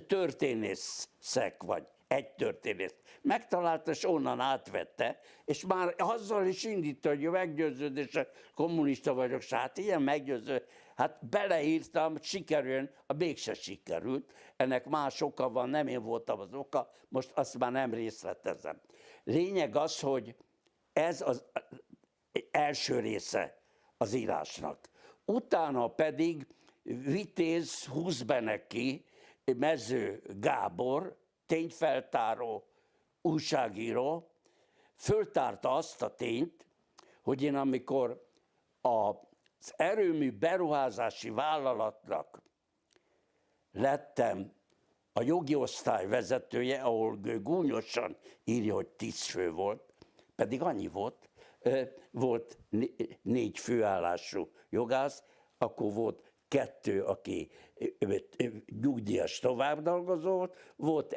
történészek vagy egy történész megtalálta, és onnan átvette, és már azzal is indítta, hogy meggyőződése kommunista vagyok, és hát ilyen meggyőző, hát beleírtam, sikerüljön, mégse sikerült. Ennek más oka van, nem én voltam az oka, most azt már nem részletezem. Lényeg az, hogy ez az első része az írásnak. Utána pedig Vitéz Huszbeneki, Mező Gábor, tényfeltáró, újságíró, föltárta azt a tényt, hogy én amikor az erőmű beruházási vállalatnak lettem a jogi osztály vezetője, ahol gúnyosan írja, hogy 10 fő volt, pedig annyi volt, volt 4 főállású jogász, akkor volt 2, aki nyugdíjas továbbdolgozó volt, volt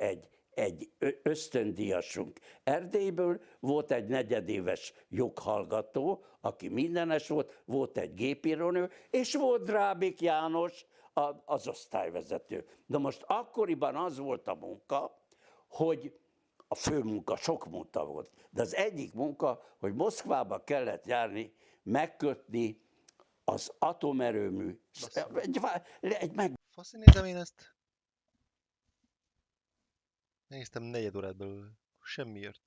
egy ösztöndíjasunk Erdélyből, volt egy negyedéves joghallgató, aki mindenes volt, volt egy gépírónő, és volt Drábik János, az osztályvezető. De most akkoriban az volt a munka, hogy a fő munka, sok munka volt, de az egyik munka, hogy Moszkvába kellett járni, megkötni az atomerőmű. Faszinézem én ezt. Néztem 4 órát belőle. Semmiért.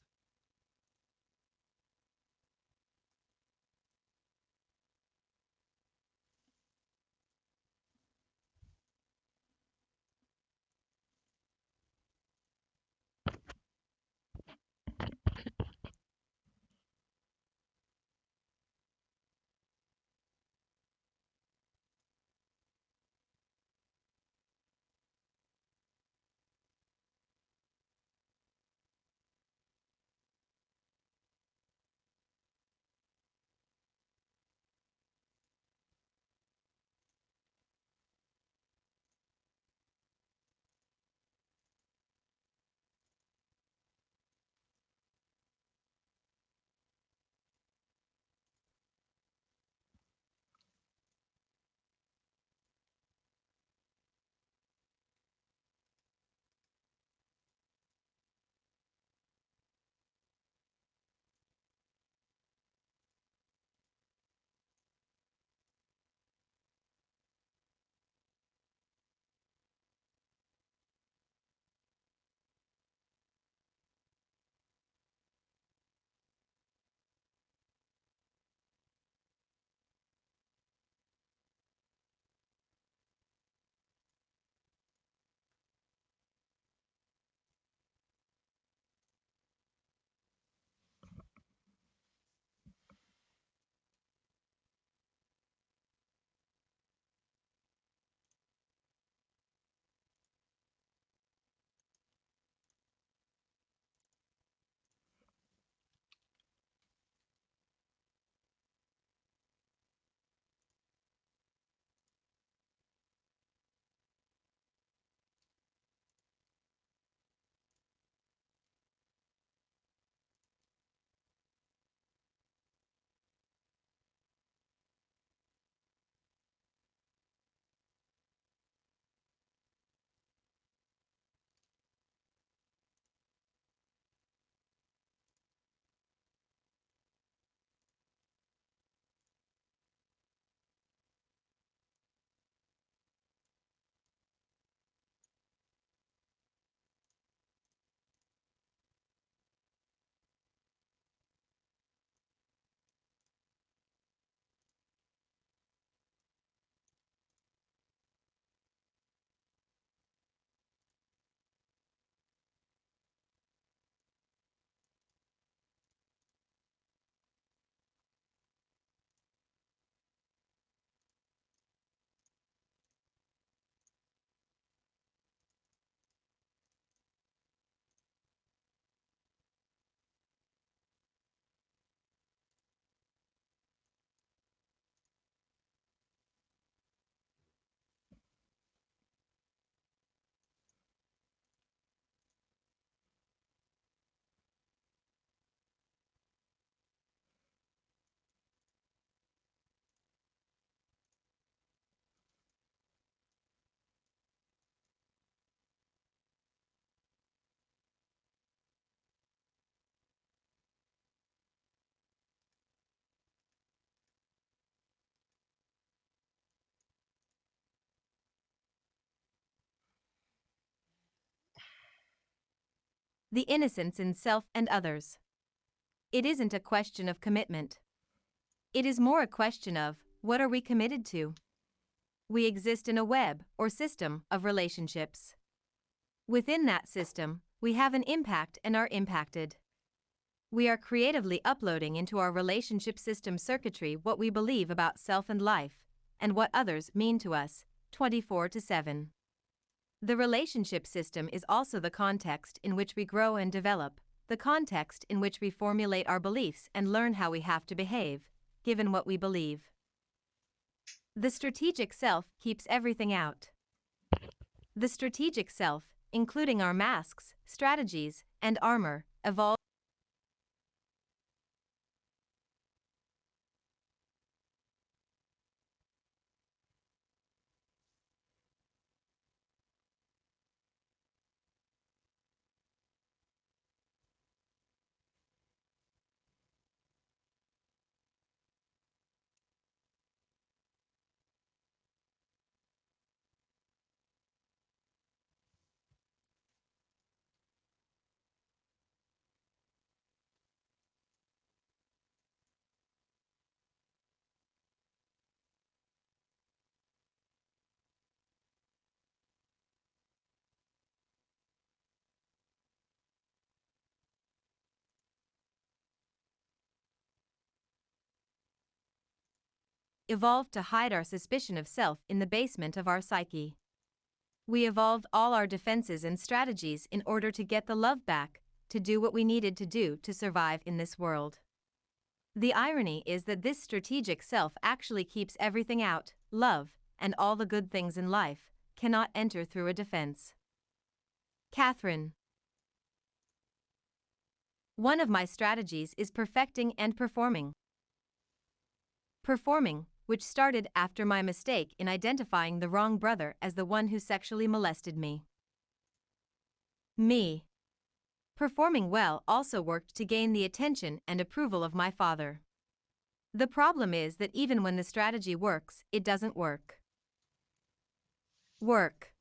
the innocence in self and others. It isn't a question of commitment. It is more a question of, what are we committed to? We exist in a web or system of relationships. Within that system, we have an impact and are impacted. We are creatively uploading into our relationship system circuitry what we believe about self and life, and what others mean to us, 24/7. The relationship system is also the context in which we grow and develop, the context in which we formulate our beliefs and learn how we have to behave, given what we believe. The strategic self keeps everything out. The strategic self, including our masks, strategies, and armor, evolves. Evolved to hide our suspicion of self in the basement of our psyche. We evolved all our defenses and strategies in order to get the love back, to do what we needed to do to survive in this world. The irony is that this strategic self actually keeps everything out, love, and all the good things in life, cannot enter through a defense. Catherine. One of my strategies is perfecting and performing. Performing, which started after my mistake in identifying the wrong brother as the one who sexually molested me. Me. Performing well also worked to gain the attention and approval of my father. The problem is that even when the strategy works, it doesn't work. Work.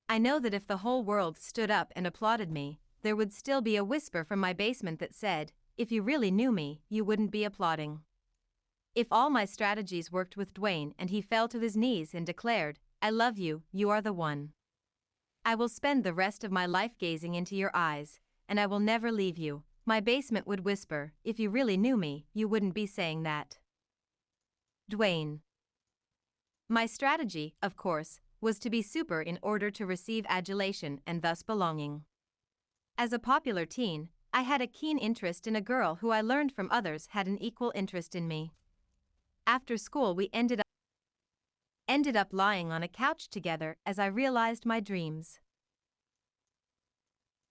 I know that if the whole world stood up and applauded me, there would still be a whisper from my basement that said, if you really knew me, you wouldn't be applauding. If all my strategies worked with Dwayne and he fell to his knees and declared, I love you, you are the one. I will spend the rest of my life gazing into your eyes, and I will never leave you, my basement would whisper, if you really knew me, you wouldn't be saying that. Dwayne. My strategy, of course, was to be super in order to receive adulation and thus belonging. As a popular teen, I had a keen interest in a girl who I learned from others had an equal interest in me. After school we ended up lying on a couch together as I realized my dreams.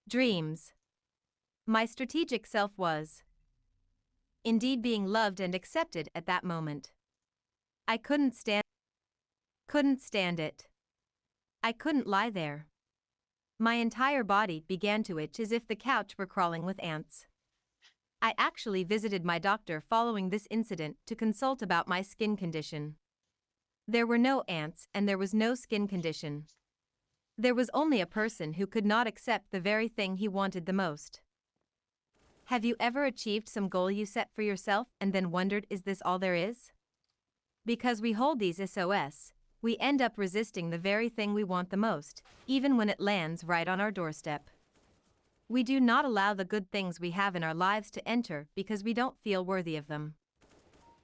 Dreams. My strategic self was indeed being loved and accepted at that moment. I couldn't stand it. I couldn't lie there. My entire body began to itch as if the couch were crawling with ants. I actually visited my doctor following this incident to consult about my skin condition. There were no ants and there was no skin condition. There was only a person who could not accept the very thing he wanted the most. Have you ever achieved some goal you set for yourself and then wondered, is this all there is? Because we hold these SOS, we end up resisting the very thing we want the most, even when it lands right on our doorstep. We do not allow the good things we have in our lives to enter because we don't feel worthy of them.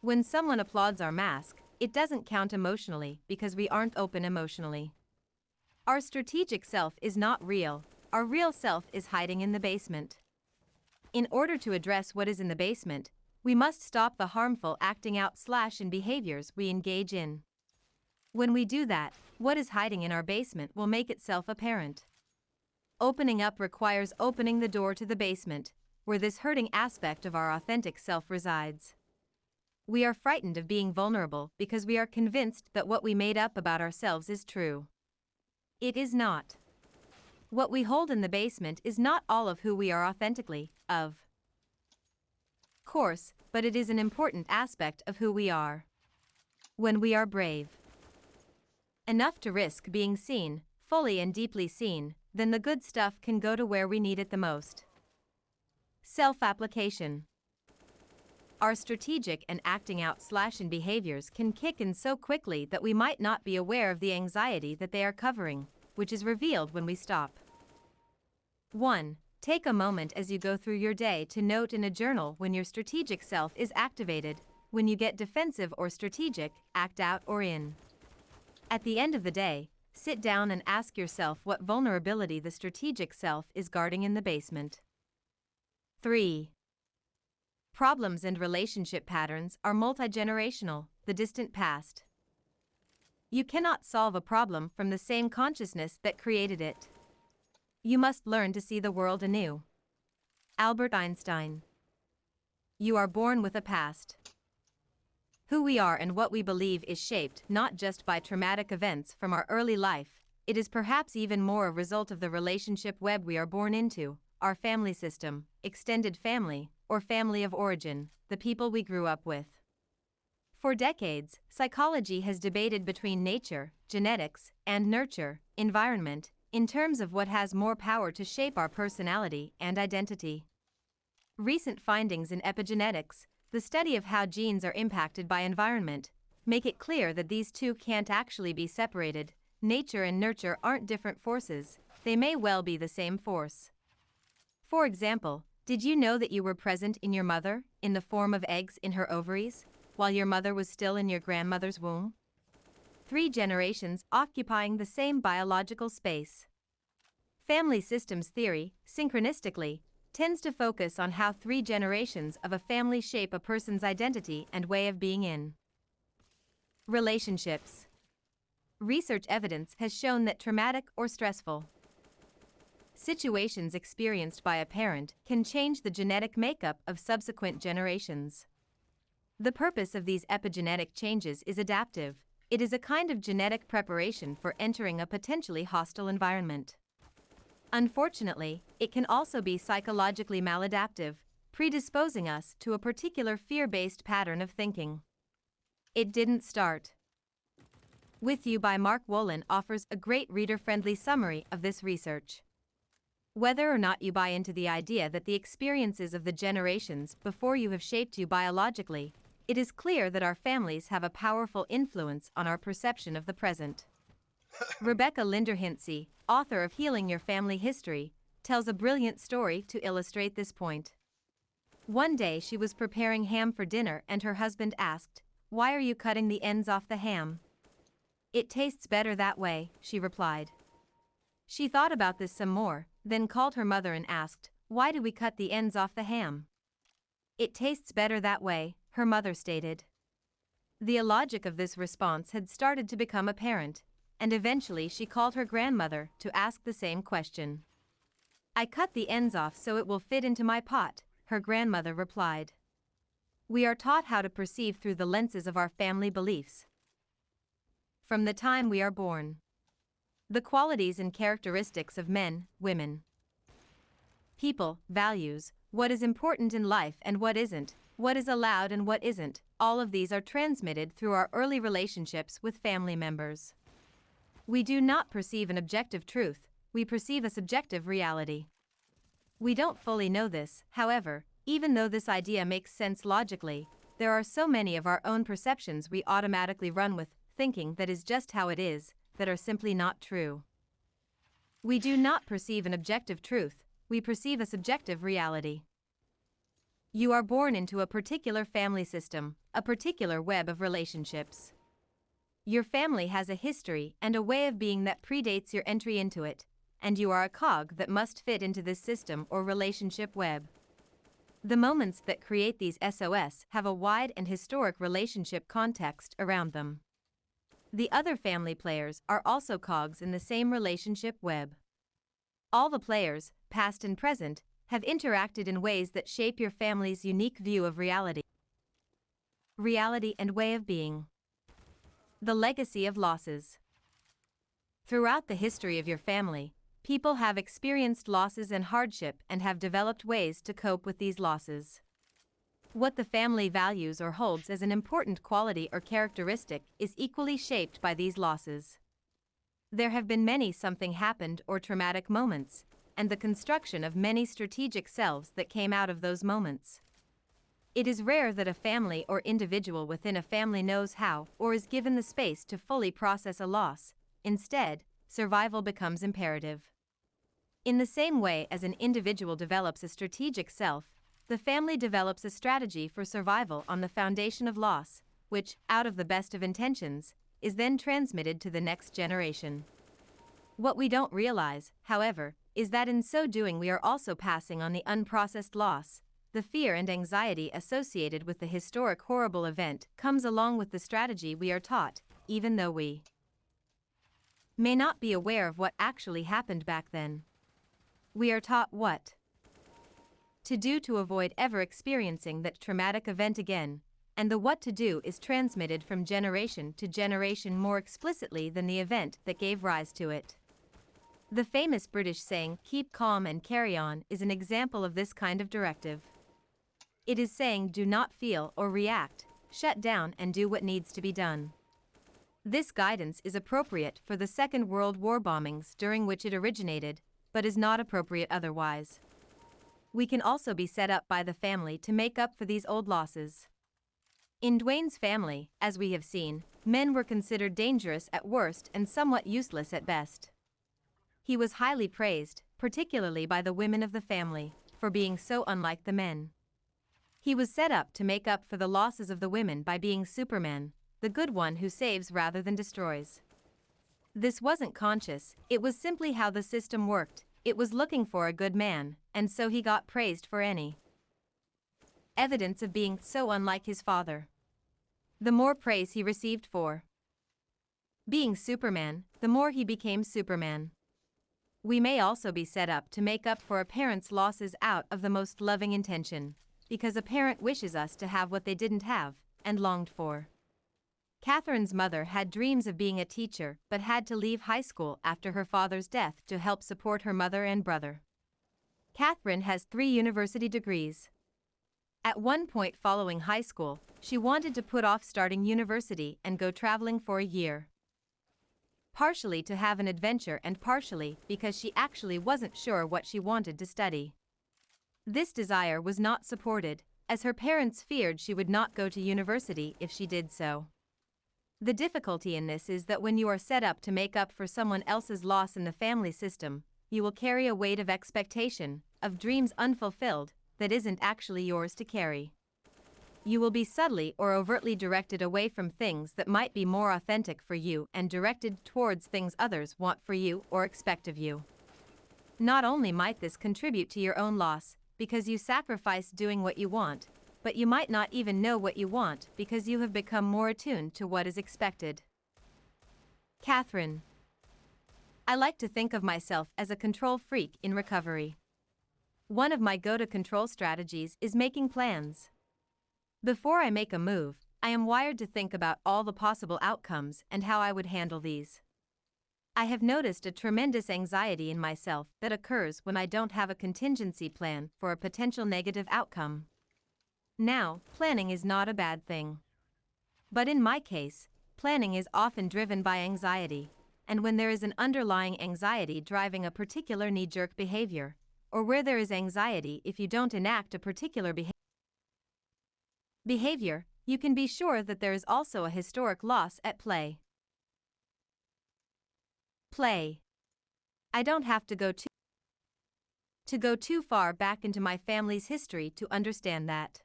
When someone applauds our mask, it doesn't count emotionally because we aren't open emotionally. Our strategic self is not real, our real self is hiding in the basement. In order to address what is in the basement, we must stop the harmful acting out / behaviors we engage in. When we do that, what is hiding in our basement will make itself apparent. Opening up requires opening the door to the basement, where this hurting aspect of our authentic self resides. We are frightened of being vulnerable because we are convinced that what we made up about ourselves is true. It is not. What we hold in the basement is not all of who we are authentically, of course, but it is an important aspect of who we are. When we are brave enough to risk being seen, fully and deeply seen, then the good stuff can go to where we need it the most. Self-application. Our strategic and acting out /in behaviors can kick in so quickly that we might not be aware of the anxiety that they are covering, which is revealed when we stop. 1. Take a moment as you go through your day to note in a journal when your strategic self is activated, when you get defensive or strategic, act out or in. At the end of the day, sit down and ask yourself what vulnerability the strategic self is guarding in the basement. 3. Problems and relationship patterns are multi-generational, the distant past. You cannot solve a problem from the same consciousness that created it. You must learn to see the world anew. Albert Einstein. You are born with a past. Who we are and what we believe is shaped not just by traumatic events from our early life, it is perhaps even more a result of the relationship web we are born into, our family system, extended family, or family of origin, the people we grew up with. For decades, psychology has debated between nature, genetics, and nurture, environment, in terms of what has more power to shape our personality and identity. Recent findings in epigenetics, the study of how genes are impacted by environment, make it clear that these two can't actually be separated. Nature and nurture aren't different forces, they may well be the same force. For example, did you know that you were present in your mother, in the form of eggs in her ovaries, while your mother was still in your grandmother's womb? 3 generations occupying the same biological space. Family systems theory, synchronistically, tends to focus on how 3 generations of a family shape a person's identity and way of being in. Relationships. Research evidence has shown that traumatic or stressful situations experienced by a parent can change the genetic makeup of subsequent generations. The purpose of these epigenetic changes is adaptive. It is a kind of genetic preparation for entering a potentially hostile environment. Unfortunately, it can also be psychologically maladaptive, predisposing us to a particular fear-based pattern of thinking. It Didn't Start With You by Mark Wolin offers a great reader-friendly summary of this research. Whether or not you buy into the idea that the experiences of the generations before you have shaped you biologically, it is clear that our families have a powerful influence on our perception of the present. Rebecca Linder-Hintze, author of Healing Your Family History, tells a brilliant story to illustrate this point. One day she was preparing ham for dinner and her husband asked, "Why are you cutting the ends off the ham?" "It tastes better that way," she replied. She thought about this some more, then called her mother and asked, "Why do we cut the ends off the ham?" "It tastes better that way," her mother stated. The illogic of this response had started to become apparent, and eventually she called her grandmother to ask the same question. "I cut the ends off so it will fit into my pot," her grandmother replied. We are taught how to perceive through the lenses of our family beliefs. From the time we are born. The qualities and characteristics of men, women, people, values, what is important in life and what isn't, what is allowed and what isn't, all of these are transmitted through our early relationships with family members. We do not perceive an objective truth, we perceive a subjective reality. We don't fully know this, however, even though this idea makes sense logically, there are so many of our own perceptions we automatically run with, thinking that is just how it is, that are simply not true. We do not perceive an objective truth, we perceive a subjective reality. You are born into a particular family system, a particular web of relationships. Your family has a history and a way of being that predates your entry into it, and you are a cog that must fit into this system or relationship web. The moments that create these SOS have a wide and historic relationship context around them. The other family players are also cogs in the same relationship web. All the players, past and present, have interacted in ways that shape your family's unique view of reality. Reality and way of being. The legacy of losses. Throughout the history of your family, people have experienced losses and hardship and have developed ways to cope with these losses. What the family values or holds as an important quality or characteristic is equally shaped by these losses. There have been many something happened or traumatic moments, and the construction of many strategic selves that came out of those moments. It is rare that a family or individual within a family knows how or is given the space to fully process a loss. Instead, survival becomes imperative. In the same way as an individual develops a strategic self, the family develops a strategy for survival on the foundation of loss, which, out of the best of intentions, is then transmitted to the next generation. What we don't realize, however, is that in so doing we are also passing on the unprocessed loss. The fear and anxiety associated with the historic horrible event comes along with the strategy we are taught, even though we may not be aware of what actually happened back then. We are taught what to do to avoid ever experiencing that traumatic event again, and the what to do is transmitted from generation to generation more explicitly than the event that gave rise to it. The famous British saying, "Keep calm and carry on," is an example of this kind of directive. It is saying do not feel or react, shut down and do what needs to be done. This guidance is appropriate for the Second World War bombings during which it originated, but is not appropriate otherwise. We can also be set up by the family to make up for these old losses. In Dwayne's family, as we have seen, men were considered dangerous at worst and somewhat useless at best. He was highly praised, particularly by the women of the family, for being so unlike the men. He was set up to make up for the losses of the women by being Superman, the good one who saves rather than destroys. This wasn't conscious, it was simply how the system worked. It was looking for a good man, and so he got praised for any evidence of being so unlike his father. The more praise he received for being Superman, the more he became Superman. We may also be set up to make up for a parent's losses out of the most loving intention, because a parent wishes us to have what they didn't have, and longed for. Catherine's mother had dreams of being a teacher but had to leave high school after her father's death to help support her mother and brother. Catherine has 3 university degrees. At one point following high school, she wanted to put off starting university and go traveling for a year. Partially to have an adventure and partially because she actually wasn't sure what she wanted to study. This desire was not supported, as her parents feared she would not go to university if she did so. The difficulty in this is that when you are set up to make up for someone else's loss in the family system, you will carry a weight of expectation, of dreams unfulfilled, that isn't actually yours to carry. You will be subtly or overtly directed away from things that might be more authentic for you and directed towards things others want for you or expect of you. Not only might this contribute to your own loss, because you sacrifice doing what you want, but you might not even know what you want because you have become more attuned to what is expected. Catherine. I like to think of myself as a control freak in recovery. One of my go-to-control strategies is making plans. Before I make a move, I am wired to think about all the possible outcomes and how I would handle these. I have noticed a tremendous anxiety in myself that occurs when I don't have a contingency plan for a potential negative outcome. Now, planning is not a bad thing. But in my case, planning is often driven by anxiety, and when there is an underlying anxiety driving a particular knee-jerk behavior, or where there is anxiety if you don't enact a particular behavior, you can be sure that there is also a historic loss at play. I don't have to go too far back into my family's history to understand that.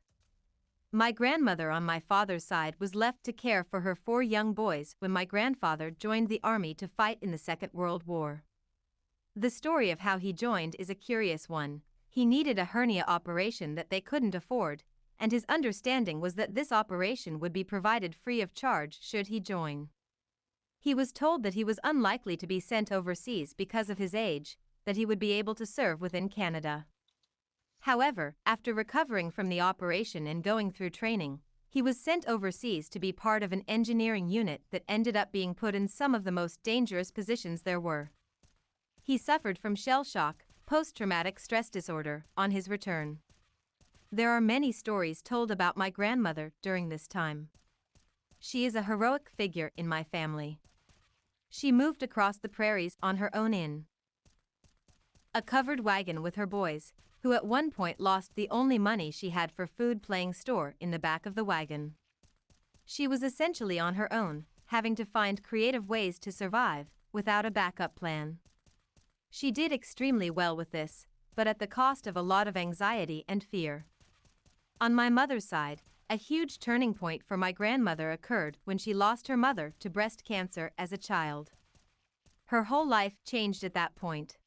My grandmother on my father's side was left to care for her 4 young boys when my grandfather joined the army to fight in the Second World War. The story of how he joined is a curious one. He needed a hernia operation that they couldn't afford, and his understanding was that this operation would be provided free of charge should he join. He was told that he was unlikely to be sent overseas because of his age, that he would be able to serve within Canada. However, after recovering from the operation and going through training, he was sent overseas to be part of an engineering unit that ended up being put in some of the most dangerous positions there were. He suffered from shell shock, post-traumatic stress disorder, on his return. There are many stories told about my grandmother during this time. She is a heroic figure in my family. She moved across the prairies on her own in a covered wagon with her boys, who at one point lost the only money she had for food playing store in the back of the wagon. She was essentially on her own, having to find creative ways to survive, without a backup plan. She did extremely well with this, but at the cost of a lot of anxiety and fear. On my mother's side, a huge turning point for my grandmother occurred when she lost her mother to breast cancer as a child. Her whole life changed at that point.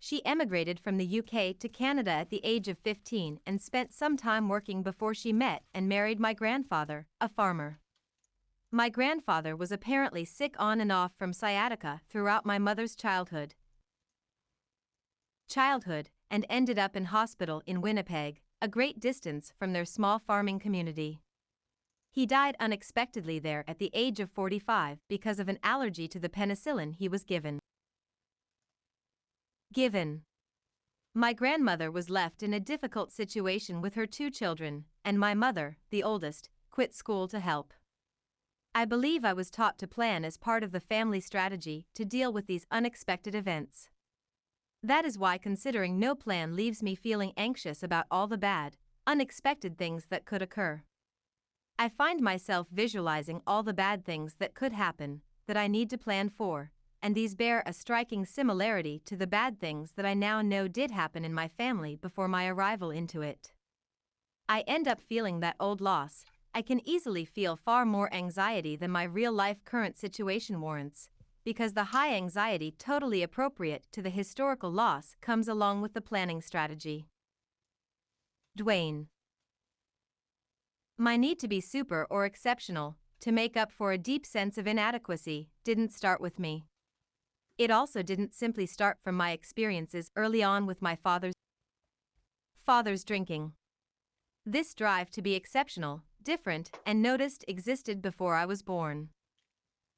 She emigrated from the UK to Canada at the age of 15 and spent some time working before she met and married my grandfather, a farmer. My grandfather was apparently sick on and off from sciatica throughout my mother's childhood and ended up in hospital in Winnipeg, a great distance from their small farming community. He died unexpectedly there at the age of 45 because of an allergy to the penicillin he was given. My grandmother was left in a difficult situation with her 2 children, and my mother, the oldest, quit school to help. I believe I was taught to plan as part of the family strategy to deal with these unexpected events. That is why considering no plan leaves me feeling anxious about all the bad, unexpected things that could occur. I find myself visualizing all the bad things that could happen, that I need to plan for, and these bear a striking similarity to the bad things that I now know did happen in my family before my arrival into it. I end up feeling that old loss. I can easily feel far more anxiety than my real-life current situation warrants, because the high anxiety totally appropriate to the historical loss comes along with the planning strategy. Dwayne. My need to be super or exceptional, to make up for a deep sense of inadequacy, didn't start with me. It also didn't simply start from my experiences early on with my father's drinking. This drive to be exceptional, different, and noticed existed before I was born.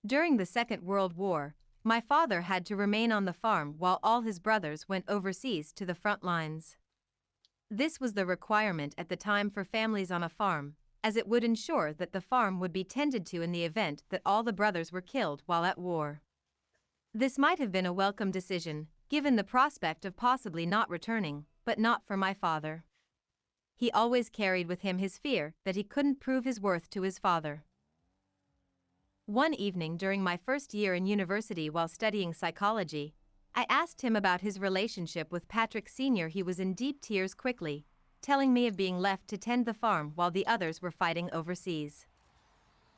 During the Second World War, my father had to remain on the farm while all his brothers went overseas to the front lines. This was the requirement at the time for families on a farm, as it would ensure that the farm would be tended to in the event that all the brothers were killed while at war. This might have been a welcome decision, given the prospect of possibly not returning, but not for my father. He always carried with him his fear that he couldn't prove his worth to his father. One evening during my first year in university while studying psychology, I asked him about his relationship with Patrick Sr. He was in deep tears quickly, telling me of being left to tend the farm while the others were fighting overseas.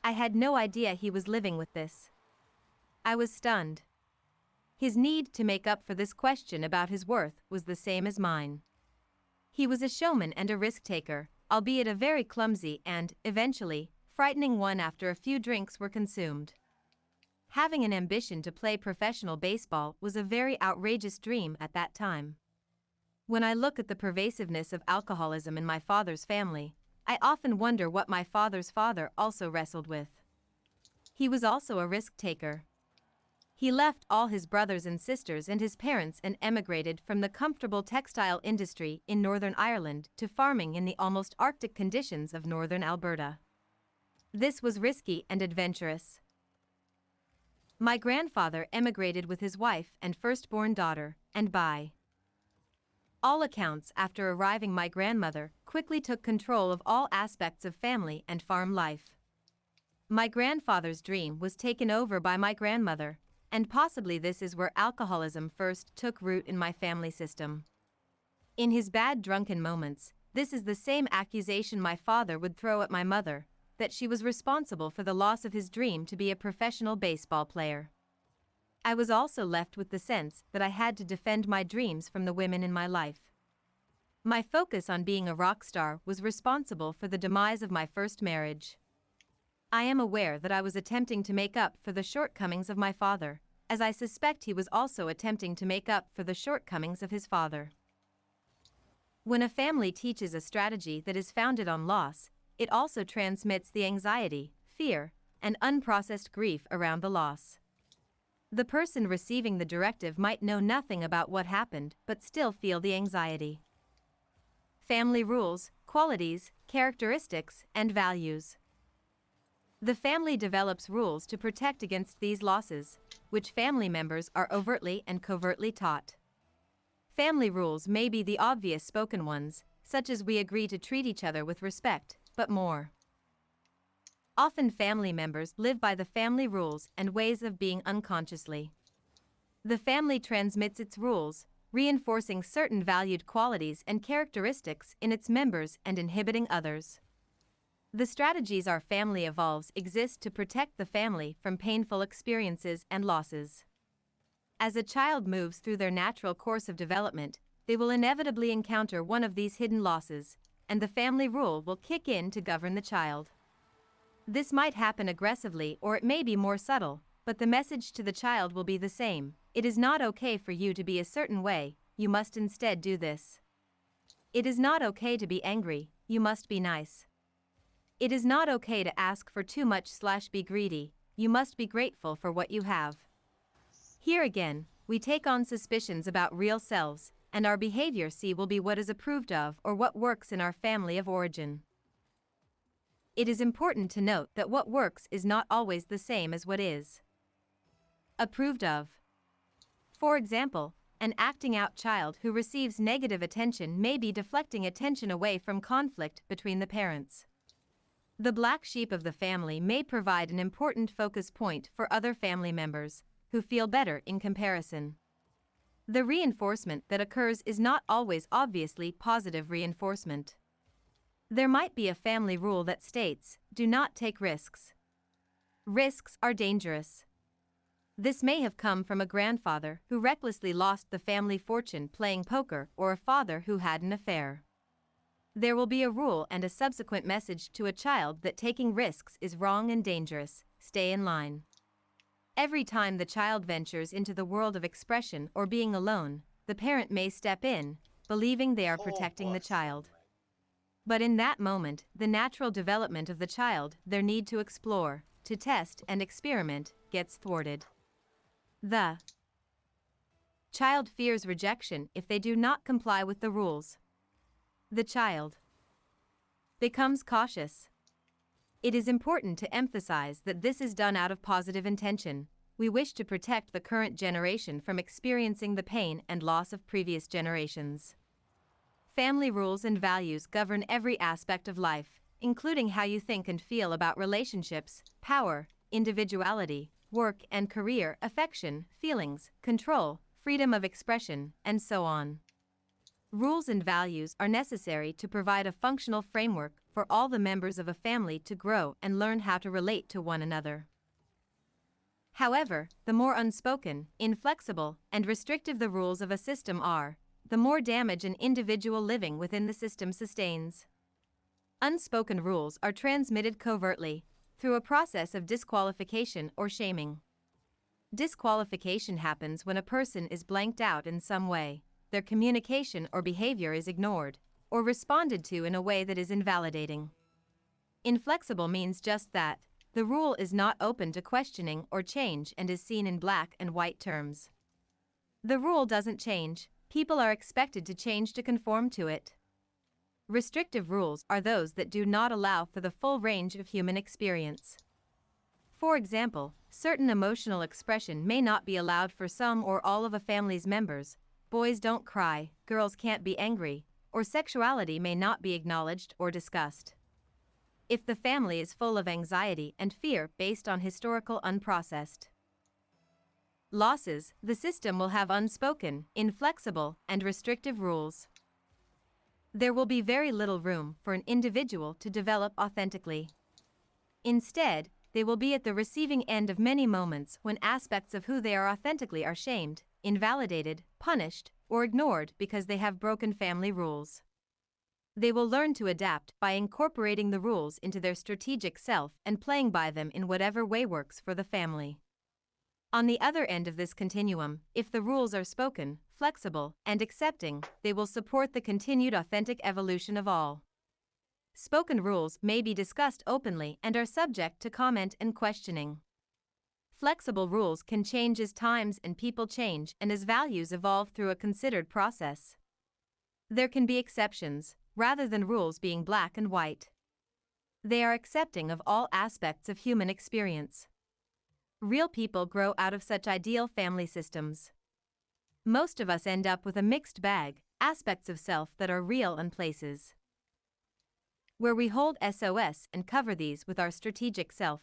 I had no idea he was living with this. I was stunned. His need to make up for this question about his worth was the same as mine. He was a showman and a risk-taker, albeit a very clumsy and, eventually, frightening one after a few drinks were consumed. Having an ambition to play professional baseball was a very outrageous dream at that time. When I look at the pervasiveness of alcoholism in my father's family, I often wonder what my father's father also wrestled with. He was also a risk-taker. He left all his brothers and sisters and his parents and emigrated from the comfortable textile industry in Northern Ireland to farming in the almost Arctic conditions of northern Alberta. This was risky and adventurous. My grandfather emigrated with his wife and firstborn daughter, and by all accounts, after arriving, my grandmother quickly took control of all aspects of family and farm life. My grandfather's dream was taken over by my grandmother, and possibly this is where alcoholism first took root in my family system. In his bad drunken moments, this is the same accusation my father would throw at my mother, that she was responsible for the loss of his dream to be a professional baseball player. I was also left with the sense that I had to defend my dreams from the women in my life. My focus on being a rock star was responsible for the demise of my first marriage. I am aware that I was attempting to make up for the shortcomings of my father, as I suspect he was also attempting to make up for the shortcomings of his father. When a family teaches a strategy that is founded on loss, it also transmits the anxiety, fear, and unprocessed grief around the loss. The person receiving the directive might know nothing about what happened but still feel the anxiety. Family rules, qualities, characteristics, and values. The family develops rules to protect against these losses, which family members are overtly and covertly taught. Family rules may be the obvious spoken ones, such as we agree to treat each other with respect, but more. Often family members live by the family rules and ways of being unconsciously. The family transmits its rules, reinforcing certain valued qualities and characteristics in its members and inhibiting others. The strategies our family evolves exist to protect the family from painful experiences and losses. As a child moves through their natural course of development, they will inevitably encounter one of these hidden losses, and the family rule will kick in to govern the child. This might happen aggressively or it may be more subtle, but the message to the child will be the same. It is not okay for you to be a certain way, you must instead do this. It is not okay to be angry, you must be nice. It is not okay to ask for too much/be greedy, you must be grateful for what you have. Here again, we take on suspicions about real selves, and our behavior will be what is approved of or what works in our family of origin. It is important to note that what works is not always the same as what is approved of. For example, an acting out child who receives negative attention may be deflecting attention away from conflict between the parents. The black sheep of the family may provide an important focus point for other family members, who feel better in comparison. The reinforcement that occurs is not always obviously positive reinforcement. There might be a family rule that states, "Do not take risks. Risks are dangerous." This may have come from a grandfather who recklessly lost the family fortune playing poker or a father who had an affair. There will be a rule and a subsequent message to a child that taking risks is wrong and dangerous, stay in line. Every time the child ventures into the world of expression or being alone, the parent may step in, believing they are protecting the child. But in that moment, the natural development of the child, their need to explore, to test and experiment, gets thwarted. The child fears rejection if they do not comply with the rules. The child becomes cautious. It is important to emphasize that this is done out of positive intention. We wish to protect the current generation from experiencing the pain and loss of previous generations. Family rules and values govern every aspect of life, including how you think and feel about relationships, power, individuality, work and career, affection, feelings, control, freedom of expression, and so on. Rules and values are necessary to provide a functional framework for all the members of a family to grow and learn how to relate to one another. However, the more unspoken, inflexible, and restrictive the rules of a system are, the more damage an individual living within the system sustains. Unspoken rules are transmitted covertly, through a process of disqualification or shaming. Disqualification happens when a person is blanked out in some way, their communication or behavior is ignored, or responded to in a way that is invalidating. Inflexible means just that, the rule is not open to questioning or change and is seen in black and white terms. The rule doesn't change, people are expected to change to conform to it. Restrictive rules are those that do not allow for the full range of human experience. For example, certain emotional expression may not be allowed for some or all of a family's members, boys don't cry, girls can't be angry, or sexuality may not be acknowledged or discussed. If the family is full of anxiety and fear based on historical unprocessed losses, the system will have unspoken, inflexible, and restrictive rules. There will be very little room for an individual to develop authentically. Instead, they will be at the receiving end of many moments when aspects of who they are authentically are shamed, invalidated, punished, or ignored because they have broken family rules. They will learn to adapt by incorporating the rules into their strategic self and playing by them in whatever way works for the family. On the other end of this continuum, if the rules are spoken, flexible, and accepting, they will support the continued authentic evolution of all. Spoken rules may be discussed openly and are subject to comment and questioning. Flexible rules can change as times and people change and as values evolve through a considered process. There can be exceptions, rather than rules being black and white. They are accepting of all aspects of human experience. Real people grow out of such ideal family systems. Most of us end up with a mixed bag, aspects of self that are real and places where we hold SOS and cover these with our strategic self.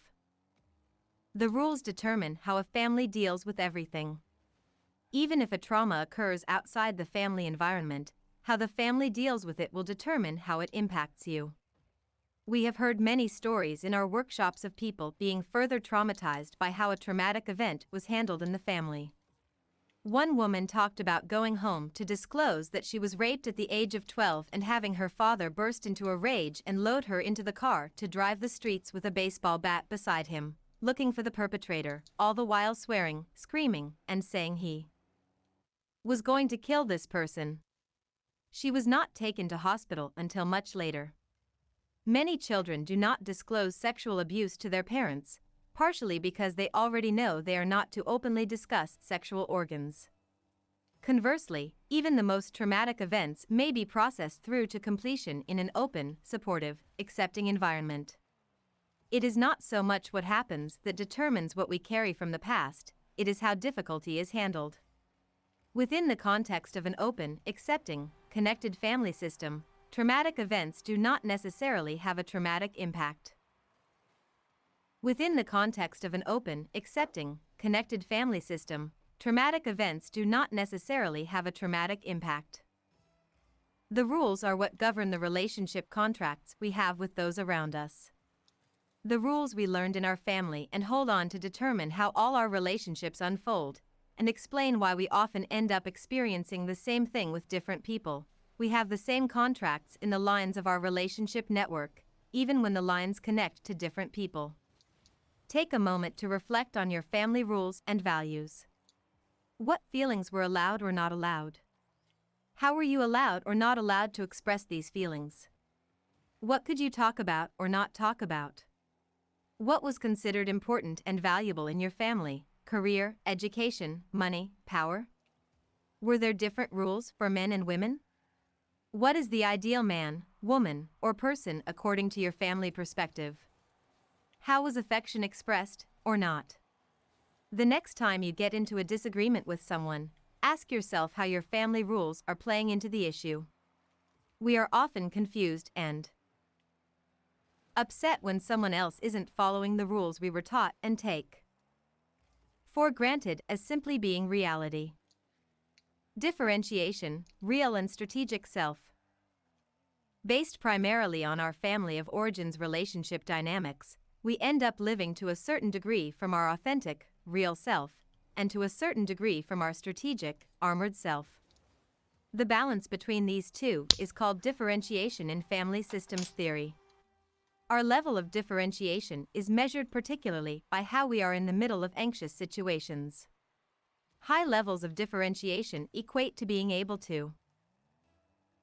The rules determine how a family deals with everything. Even if a trauma occurs outside the family environment, how the family deals with it will determine how it impacts you. We have heard many stories in our workshops of people being further traumatized by how a traumatic event was handled in the family. One woman talked about going home to disclose that she was raped at the age of 12 and having her father burst into a rage and load her into the car to drive the streets with a baseball bat beside him, looking for the perpetrator, all the while swearing, screaming, and saying he was going to kill this person. She was not taken to hospital until much later. Many children do not disclose sexual abuse to their parents, partially because they already know they are not to openly discuss sexual organs. Conversely, even the most traumatic events may be processed through to completion in an open, supportive, accepting environment. It is not so much what happens that determines what we carry from the past, it is how difficulty is handled. Within the context of an open, accepting, connected family system, traumatic events do not necessarily have a traumatic impact. Within the context of an open, accepting, connected family system, traumatic events do not necessarily have a traumatic impact. The rules are what govern the relationship contracts we have with those around us. The rules we learned in our family and hold on to determine how all our relationships unfold, and explain why we often end up experiencing the same thing with different people. We have the same contracts in the lines of our relationship network, even when the lines connect to different people. Take a moment to reflect on your family rules and values. What feelings were allowed or not allowed? How were you allowed or not allowed to express these feelings? What could you talk about or not talk about? What was considered important and valuable in your family? Career, education, money, power? Were there different rules for men and women? What is the ideal man, woman, or person according to your family perspective? How was affection expressed, or not? The next time you get into a disagreement with someone, ask yourself how your family rules are playing into the issue. We are often confused and upset when someone else isn't following the rules we were taught and take for granted as simply being reality. Differentiation, real and strategic self. Based primarily on our family of origins relationship dynamics, we end up living to a certain degree from our authentic, real self, and to a certain degree from our strategic, armored self. The balance between these two is called differentiation in family systems theory. Our level of differentiation is measured particularly by how we are in the middle of anxious situations. High levels of differentiation equate to being able to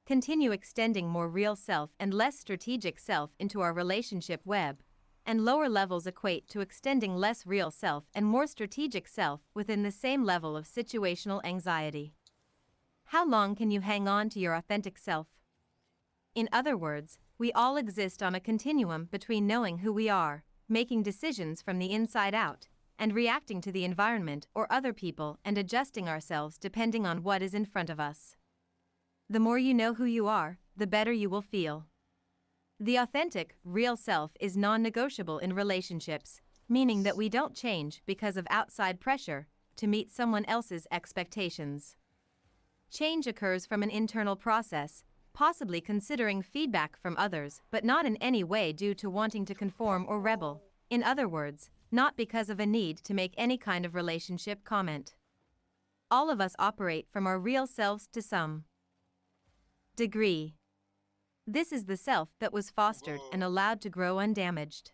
continue extending more real self and less strategic self into our relationship web, and lower levels equate to extending less real self and more strategic self within the same level of situational anxiety. How long can you hang on to your authentic self? In other words, we all exist on a continuum between knowing who we are, making decisions from the inside out, and reacting to the environment or other people and adjusting ourselves depending on what is in front of us. The more you know who you are, the better you will feel. The authentic, real self is non-negotiable in relationships, meaning that we don't change because of outside pressure to meet someone else's expectations. Change occurs from an internal process, possibly considering feedback from others, but not in any way due to wanting to conform or rebel. In other words, not because of a need to make any kind of relationship comment. All of us operate from our real selves to some degree. This is the self that was fostered and allowed to grow undamaged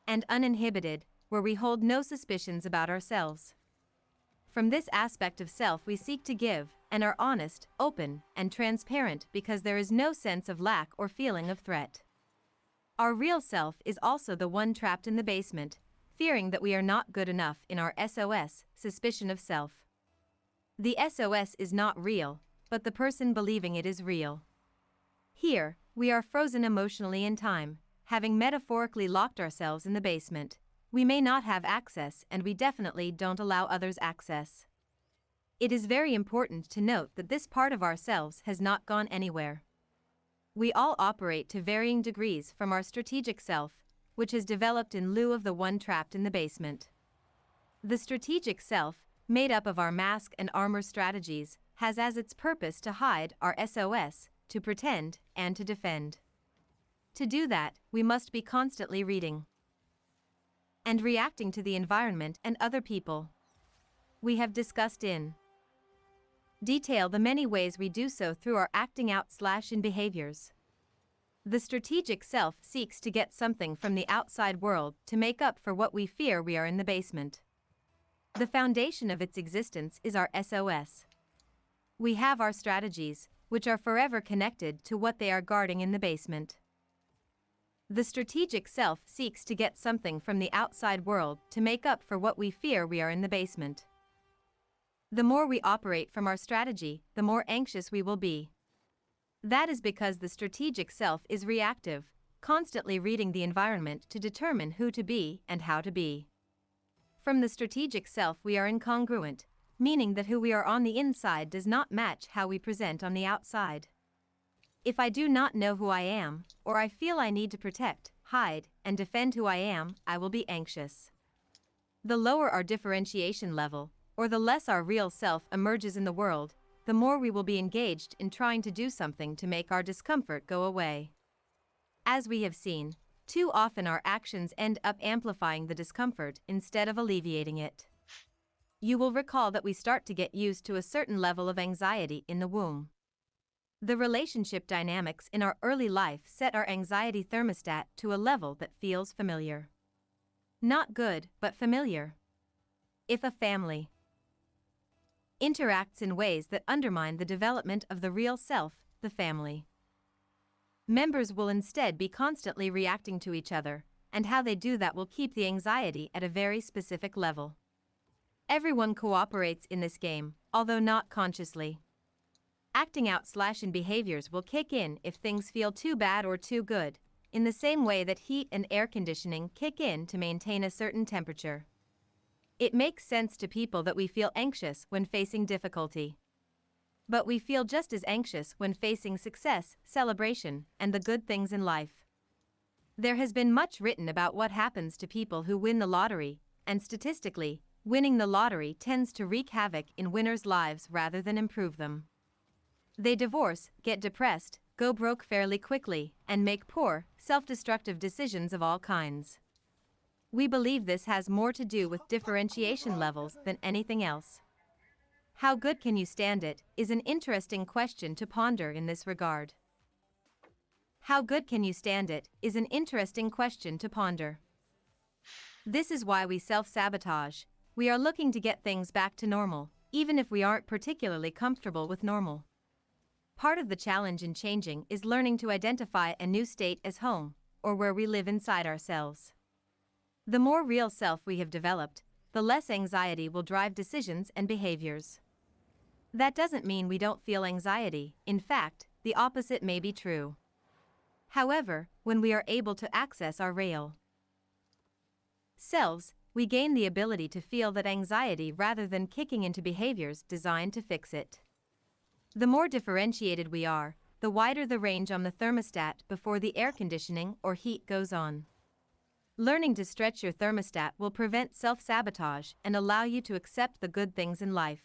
and uninhibited, where we hold no suspicions about ourselves. From this aspect of self we seek to give, and are honest, open, and transparent because there is no sense of lack or feeling of threat. Our real self is also the one trapped in the basement, fearing that we are not good enough in our SOS, suspicion of self. The SOS is not real, but the person believing it is real. Here, we are frozen emotionally in time, having metaphorically locked ourselves in the basement. We may not have access, and we definitely don't allow others access. It is very important to note that this part of ourselves has not gone anywhere. We all operate to varying degrees from our strategic self, which has developed in lieu of the one trapped in the basement. The strategic self, made up of our mask and armor strategies, has as its purpose to hide our SOS, to pretend, and to defend. To do that, we must be constantly reading and reacting to the environment and other people. We have discussed in detail the many ways we do so through our acting out/in behaviors. The strategic self seeks to get something from the outside world to make up for what we fear we are in the basement. The foundation of its existence is our SOS. We have our strategies, which are forever connected to what they are guarding in the basement. The strategic self seeks to get something from the outside world to make up for what we fear we are in the basement. The more we operate from our strategy, the more anxious we will be. That is because the strategic self is reactive, constantly reading the environment to determine who to be and how to be. From the strategic self we are incongruent, meaning that who we are on the inside does not match how we present on the outside. If I do not know who I am, or I feel I need to protect, hide, and defend who I am, I will be anxious. The lower our differentiation level, or the less our real self emerges in the world, the more we will be engaged in trying to do something to make our discomfort go away. As we have seen, too often our actions end up amplifying the discomfort instead of alleviating it. You will recall that we start to get used to a certain level of anxiety in the womb. The relationship dynamics in our early life set our anxiety thermostat to a level that feels familiar. Not good, but familiar. If a family interacts in ways that undermine the development of the real self, the family members will instead be constantly reacting to each other, and how they do that will keep the anxiety at a very specific level. Everyone cooperates in this game, although not consciously. Acting out/in behaviors will kick in if things feel too bad or too good, in the same way that heat and air conditioning kick in to maintain a certain temperature. It makes sense to people that we feel anxious when facing difficulty. But we feel just as anxious when facing success, celebration, and the good things in life. There has been much written about what happens to people who win the lottery, and statistically, winning the lottery tends to wreak havoc in winners' lives rather than improve them. They divorce, get depressed, go broke fairly quickly, and make poor, self-destructive decisions of all kinds. We believe this has more to do with differentiation levels than anything else. How good can you stand it is an interesting question to ponder in this regard. How good can you stand it is an interesting question to ponder. This is why we self-sabotage. We are looking to get things back to normal, even if we aren't particularly comfortable with normal. Part of the challenge in changing is learning to identify a new state as home, or where we live inside ourselves. The more real self we have developed, the less anxiety will drive decisions and behaviors. That doesn't mean we don't feel anxiety. In fact, the opposite may be true. However, when we are able to access our real selves, we gain the ability to feel that anxiety rather than kicking into behaviors designed to fix it. The more differentiated we are, the wider the range on the thermostat before the air conditioning or heat goes on. Learning to stretch your thermostat will prevent self-sabotage and allow you to accept the good things in life.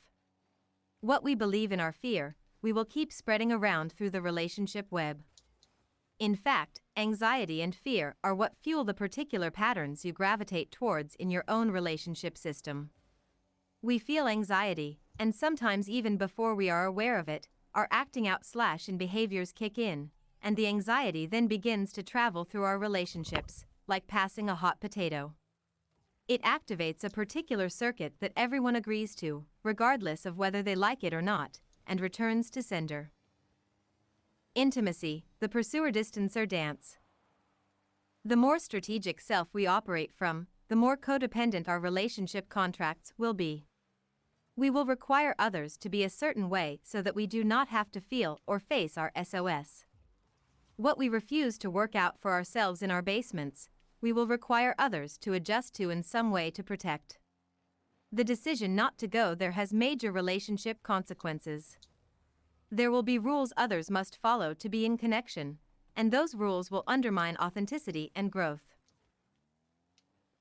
What we believe in our fear, we will keep spreading around through the relationship web. In fact, anxiety and fear are what fuel the particular patterns you gravitate towards in your own relationship system. We feel anxiety, and sometimes even before we are aware of it, our acting out/in behaviors kick in, and the anxiety then begins to travel through our relationships, like passing a hot potato. It activates a particular circuit that everyone agrees to, regardless of whether they like it or not, and returns to sender. Intimacy, the pursuer-distancer dance. The more strategic self we operate from, the more codependent our relationship contracts will be. We will require others to be a certain way so that we do not have to feel or face our SOS. What we refuse to work out for ourselves in our basements, we will require others to adjust to in some way to protect. The decision not to go there has major relationship consequences. There will be rules others must follow to be in connection, and those rules will undermine authenticity and growth.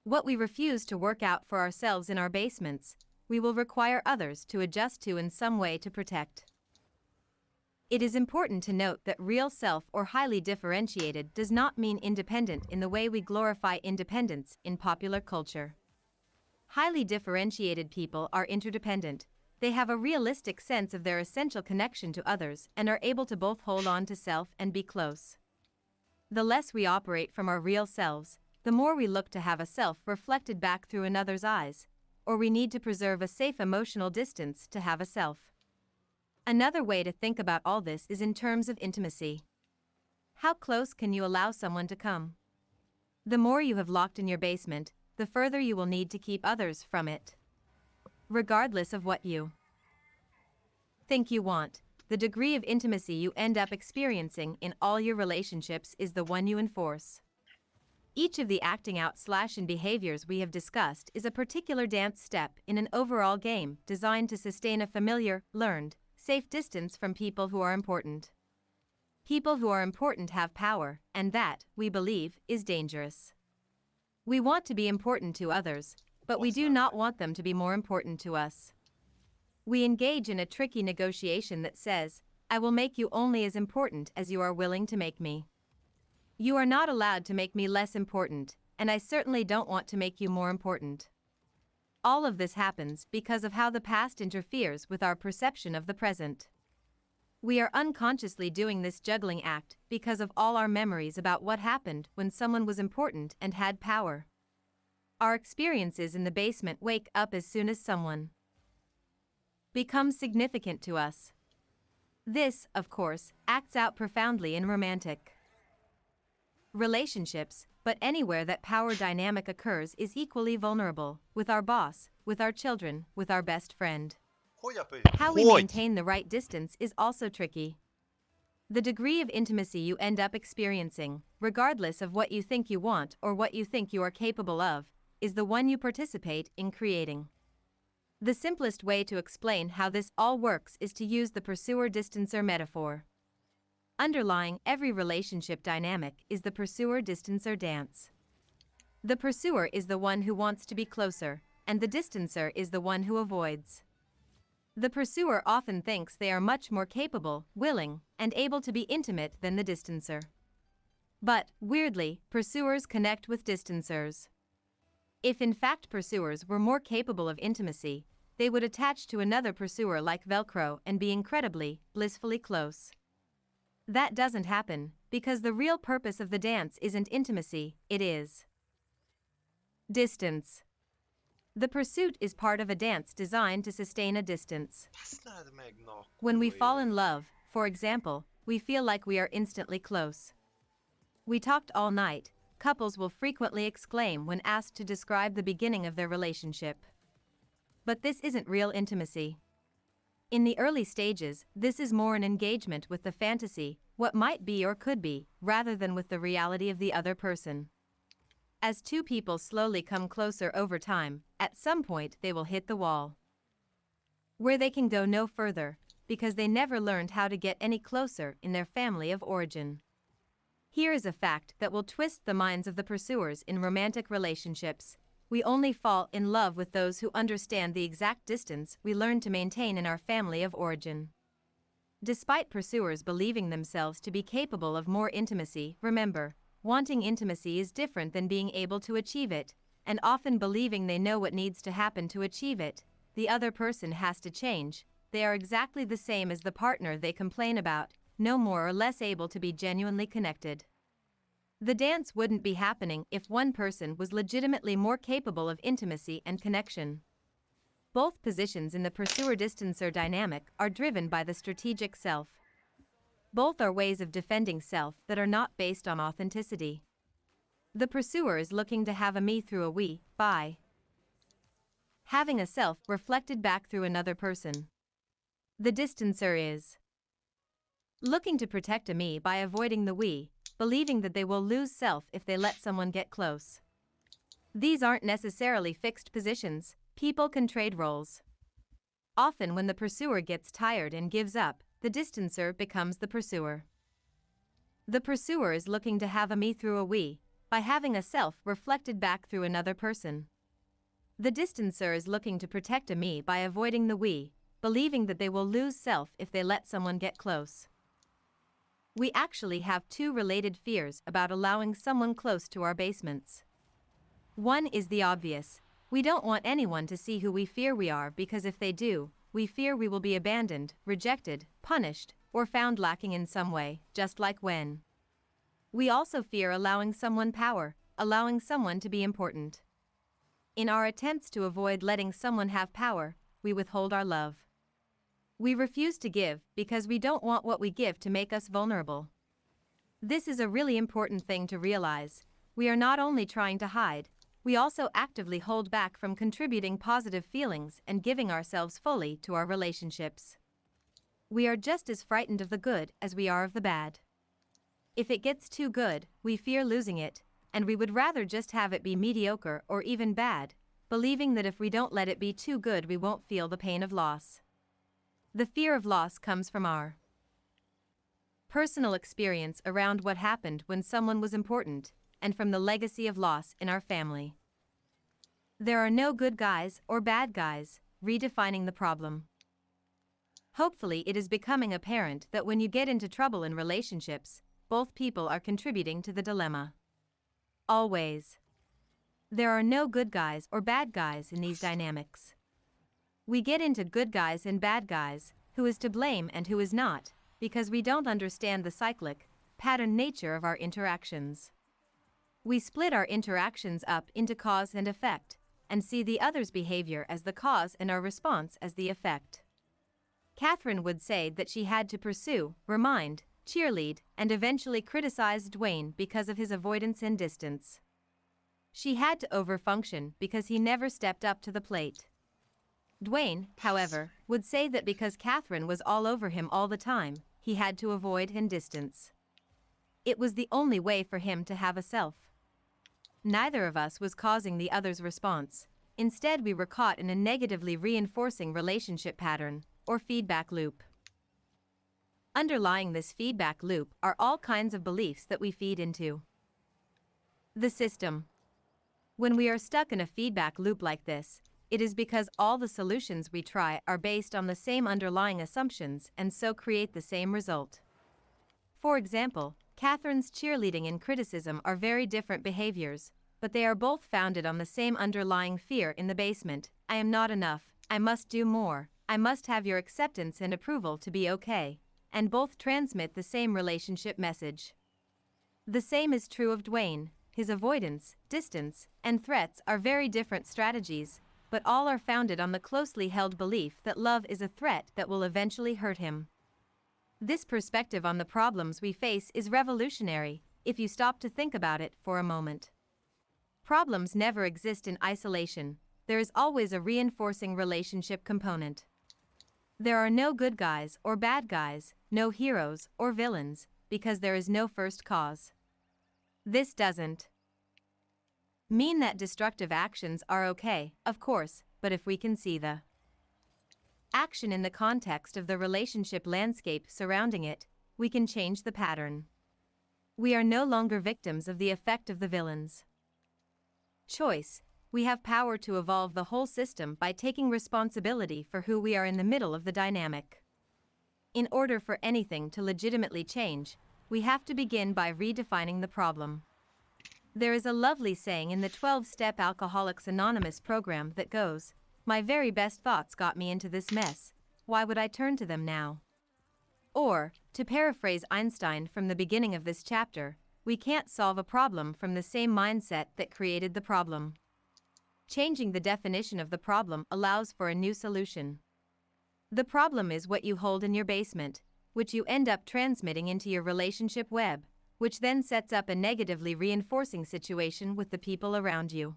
What we refuse to work out for ourselves in our basements, we will require others to adjust to in some way to protect. It is important to note that real self or highly differentiated does not mean independent in the way we glorify independence in popular culture. Highly differentiated people are interdependent. They have a realistic sense of their essential connection to others and are able to both hold on to self and be close. The less we operate from our real selves, the more we look to have a self reflected back through another's eyes, or we need to preserve a safe emotional distance to have a self. Another way to think about all this is in terms of intimacy. How close can you allow someone to come? The more you have locked in your basement, the further you will need to keep others from it. Regardless of what you think you want, the degree of intimacy you end up experiencing in all your relationships is the one you enforce. Each of the acting out/in behaviors we have discussed is a particular dance step in an overall game designed to sustain a familiar, learned, safe distance from people who are important. People who are important have power, and that, we believe, is dangerous. We want to be important to others, but we do not want them to be more important to us. We engage in a tricky negotiation that says, I will make you only as important as you are willing to make me. You are not allowed to make me less important, and I certainly don't want to make you more important. All of this happens because of how the past interferes with our perception of the present. We are unconsciously doing this juggling act because of all our memories about what happened when someone was important and had power. Our experiences in the basement wake up as soon as someone becomes significant to us. This, of course, acts out profoundly in romantic relationships, but anywhere that power dynamic occurs is equally vulnerable, with our boss, with our children, with our best friend. How we maintain the right distance is also tricky. The degree of intimacy you end up experiencing, regardless of what you think you want or what you think you are capable of, is the one you participate in creating. The simplest way to explain how this all works is to use the pursuer-distancer metaphor. Underlying every relationship dynamic is the pursuer-distancer dance. The pursuer is the one who wants to be closer, and the distancer is the one who avoids. The pursuer often thinks they are much more capable, willing, and able to be intimate than the distancer. But, weirdly, pursuers connect with distancers. If in fact pursuers were more capable of intimacy, they would attach to another pursuer like Velcro and be incredibly, blissfully close. That doesn't happen, because the real purpose of the dance isn't intimacy, it is distance. The pursuit is part of a dance designed to sustain a distance. When we fall in love, for example, we feel like we are instantly close. We talked all night. Couples will frequently exclaim when asked to describe the beginning of their relationship. But this isn't real intimacy. In the early stages, this is more an engagement with the fantasy, what might be or could be, rather than with the reality of the other person. As two people slowly come closer over time, at some point they will hit the wall, where they can go no further, because they never learned how to get any closer in their family of origin. Here is a fact that will twist the minds of the pursuers in romantic relationships. We only fall in love with those who understand the exact distance we learn to maintain in our family of origin. Despite pursuers believing themselves to be capable of more intimacy, remember, wanting intimacy is different than being able to achieve it, and often believing they know what needs to happen to achieve it. The other person has to change. They are exactly the same as the partner they complain about, no more or less able to be genuinely connected. The dance wouldn't be happening if one person was legitimately more capable of intimacy and connection. Both positions in the pursuer-distancer dynamic are driven by the strategic self. Both are ways of defending self that are not based on authenticity. The pursuer is looking to have a me through a we, by having a self reflected back through another person. The distancer is looking to protect a me by avoiding the we, believing that they will lose self if they let someone get close. These aren't necessarily fixed positions, people can trade roles. Often when the pursuer gets tired and gives up, the distancer becomes the pursuer. The pursuer is looking to have a me through a we, by having a self reflected back through another person. The distancer is looking to protect a me by avoiding the we, believing that they will lose self if they let someone get close. We actually have two related fears about allowing someone close to our basements. One is the obvious. We don't want anyone to see who we fear we are because if they do, we fear we will be abandoned, rejected, punished, or found lacking in some way, just like when. We also fear allowing someone power, allowing someone to be important. In our attempts to avoid letting someone have power, we withhold our love. We refuse to give because we don't want what we give to make us vulnerable. This is a really important thing to realize. We are not only trying to hide, we also actively hold back from contributing positive feelings and giving ourselves fully to our relationships. We are just as frightened of the good as we are of the bad. If it gets too good, we fear losing it, and we would rather just have it be mediocre or even bad, believing that if we don't let it be too good we won't feel the pain of loss. The fear of loss comes from our personal experience around what happened when someone was important, and from the legacy of loss in our family. There are no good guys or bad guys, redefining the problem. Hopefully it is becoming apparent that when you get into trouble in relationships, both people are contributing to the dilemma. Always. There are no good guys or bad guys in these dynamics. We get into good guys and bad guys, who is to blame and who is not, because we don't understand the cyclic, pattern nature of our interactions. We split our interactions up into cause and effect, and see the other's behavior as the cause and our response as the effect. Catherine would say that she had to pursue, remind, cheerlead, and eventually criticize Dwayne because of his avoidance and distance. She had to overfunction because he never stepped up to the plate. Dwayne, however, would say that because Catherine was all over him all the time, he had to avoid and distance. It was the only way for him to have a self. Neither of us was causing the other's response. Instead, we were caught in a negatively reinforcing relationship pattern, or feedback loop. Underlying this feedback loop are all kinds of beliefs that we feed into the system. When we are stuck in a feedback loop like this, it is because all the solutions we try are based on the same underlying assumptions and so create the same result. For example, Catherine's cheerleading and criticism are very different behaviors, but they are both founded on the same underlying fear in the basement. I am not enough, I must do more, I must have your acceptance and approval to be okay, and both transmit the same relationship message. The same is true of Dwayne. His avoidance, distance, and threats are very different strategies, but all are founded on the closely held belief that love is a threat that will eventually hurt him. This perspective on the problems we face is revolutionary, if you stop to think about it for a moment. Problems never exist in isolation. There is always a reinforcing relationship component. There are no good guys or bad guys, no heroes or villains, because there is no first cause. This doesn't mean that destructive actions are okay, of course, but if we can see the action in the context of the relationship landscape surrounding it, we can change the pattern. We are no longer victims of the effect of the villain's choice. We have power to evolve the whole system by taking responsibility for who we are in the middle of the dynamic. In order for anything to legitimately change, we have to begin by redefining the problem. There is a lovely saying in the 12-step Alcoholics Anonymous program that goes, "My very best thoughts got me into this mess. Why would I turn to them now?" Or, to paraphrase Einstein from the beginning of this chapter, we can't solve a problem from the same mindset that created the problem. Changing the definition of the problem allows for a new solution. The problem is what you hold in your basement, which you end up transmitting into your relationship web, which then sets up a negatively reinforcing situation with the people around you.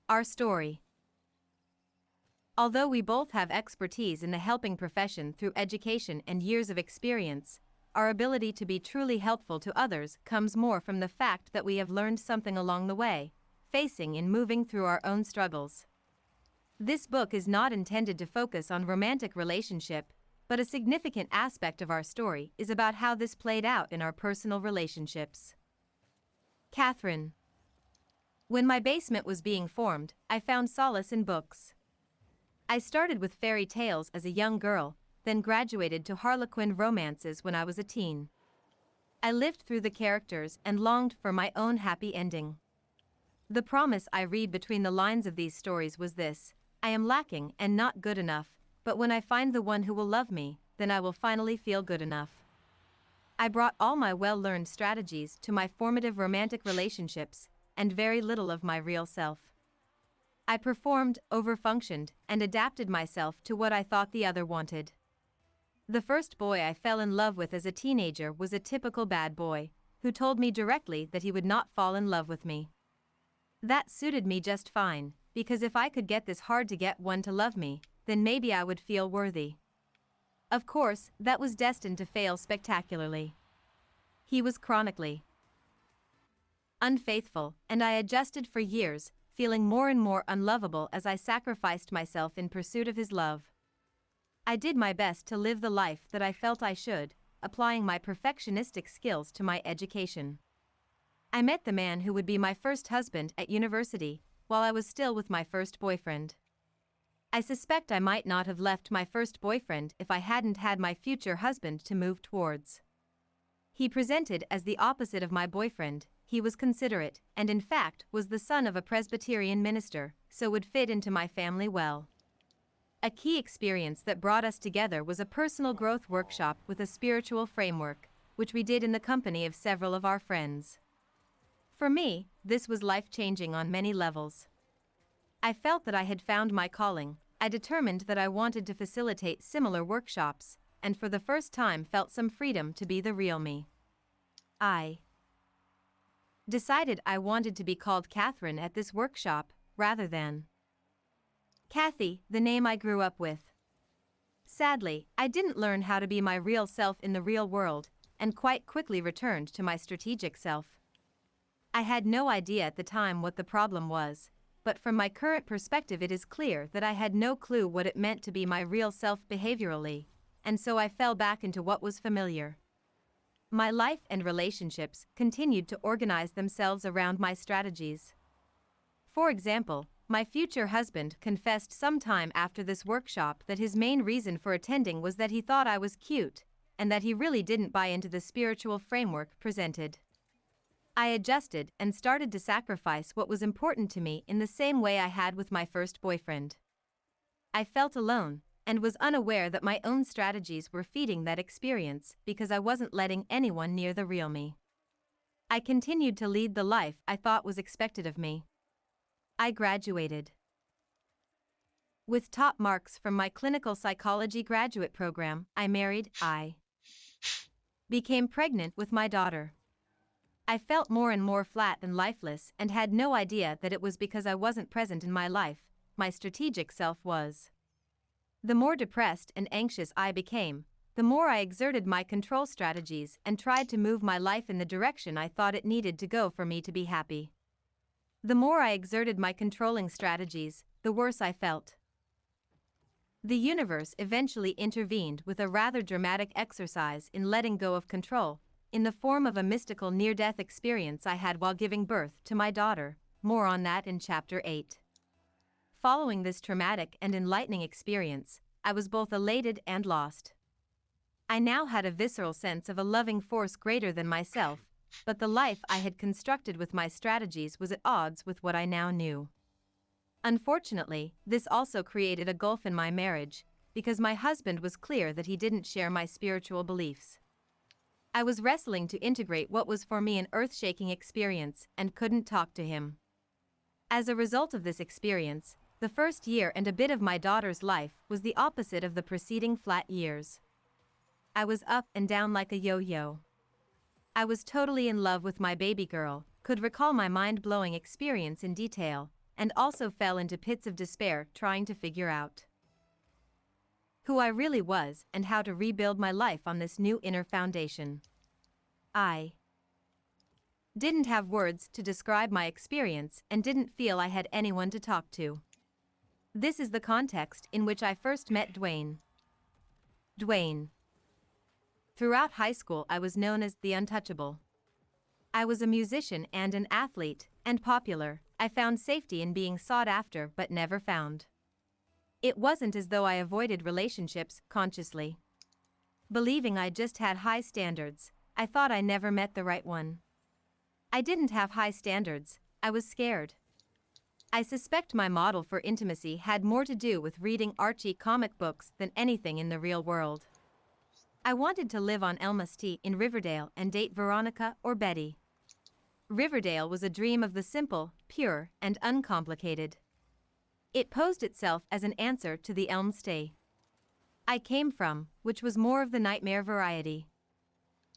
Our story. Although we both have expertise in the helping profession through education and years of experience, our ability to be truly helpful to others comes more from the fact that we have learned something along the way, facing and moving through our own struggles. This book is not intended to focus on romantic relationship, but a significant aspect of our story is about how this played out in our personal relationships. Catherine. When my basement was being formed, I found solace in books. I started with fairy tales as a young girl, then graduated to Harlequin romances when I was a teen. I lived through the characters and longed for my own happy ending. The promise I read between the lines of these stories was this: I am lacking and not good enough, but when I find the one who will love me, then I will finally feel good enough. I brought all my well-learned strategies to my formative romantic relationships, and very little of my real self. I performed, overfunctioned, and adapted myself to what I thought the other wanted. The first boy I fell in love with as a teenager was a typical bad boy, who told me directly that he would not fall in love with me. That suited me just fine, because if I could get this hard-to-get one to love me, then maybe I would feel worthy. Of course, that was destined to fail spectacularly. He was chronically unfaithful, and I adjusted for years, feeling more and more unlovable as I sacrificed myself in pursuit of his love. I did my best to live the life that I felt I should, applying my perfectionistic skills to my education. I met the man who would be my first husband at university, while I was still with my first boyfriend. I suspect I might not have left my first boyfriend if I hadn't had my future husband to move towards. He presented as the opposite of my boyfriend. He was considerate, and in fact was the son of a Presbyterian minister, so would fit into my family well. A key experience that brought us together was a personal growth workshop with a spiritual framework, which we did in the company of several of our friends. For me, this was life-changing on many levels. I felt that I had found my calling. I determined that I wanted to facilitate similar workshops, and for the first time felt some freedom to be the real me. I decided I wanted to be called Catherine at this workshop, rather than Kathy, the name I grew up with. Sadly, I didn't learn how to be my real self in the real world, and quite quickly returned to my strategic self. I had no idea at the time what the problem was, but from my current perspective it is clear that I had no clue what it meant to be my real self behaviorally, and so I fell back into what was familiar. My life and relationships continued to organize themselves around my strategies. For example, my future husband confessed sometime after this workshop that his main reason for attending was that he thought I was cute, and that he really didn't buy into the spiritual framework presented. I adjusted and started to sacrifice what was important to me in the same way I had with my first boyfriend. I felt alone, and was unaware that my own strategies were feeding that experience because I wasn't letting anyone near the real me. I continued to lead the life I thought was expected of me. I graduated with top marks from my clinical psychology graduate program. I married. I became pregnant with my daughter. I felt more and more flat and lifeless and had no idea that it was because I wasn't present in my life. My strategic self was. The more depressed and anxious I became, the more I exerted my control strategies and tried to move my life in the direction I thought it needed to go for me to be happy. The more I exerted my controlling strategies, the worse I felt. The universe eventually intervened with a rather dramatic exercise in letting go of control, in the form of a mystical near-death experience I had while giving birth to my daughter. More on that in Chapter 8. Following this traumatic and enlightening experience, I was both elated and lost. I now had a visceral sense of a loving force greater than myself, but the life I had constructed with my strategies was at odds with what I now knew. Unfortunately, this also created a gulf in my marriage, because my husband was clear that he didn't share my spiritual beliefs. I was wrestling to integrate what was for me an earth-shaking experience and couldn't talk to him. As a result of this experience, the first year and a bit of my daughter's life was the opposite of the preceding flat years. I was up and down like a yo-yo. I was totally in love with my baby girl, could recall my mind-blowing experience in detail, and also fell into pits of despair trying to figure out who I really was, and how to rebuild my life on this new inner foundation. I didn't have words to describe my experience and didn't feel I had anyone to talk to. This is the context in which I first met Dwayne. Dwayne. Throughout high school, I was known as the Untouchable. I was a musician and an athlete, and popular. I found safety in being sought after but never found. It wasn't as though I avoided relationships consciously. Believing I just had high standards, I thought I never met the right one. I didn't have high standards, I was scared. I suspect my model for intimacy had more to do with reading Archie comic books than anything in the real world. I wanted to live on Elm Street in Riverdale and date Veronica or Betty. Riverdale was a dream of the simple, pure, and uncomplicated. It posed itself as an answer to the Elm Street I came from, which was more of the nightmare variety.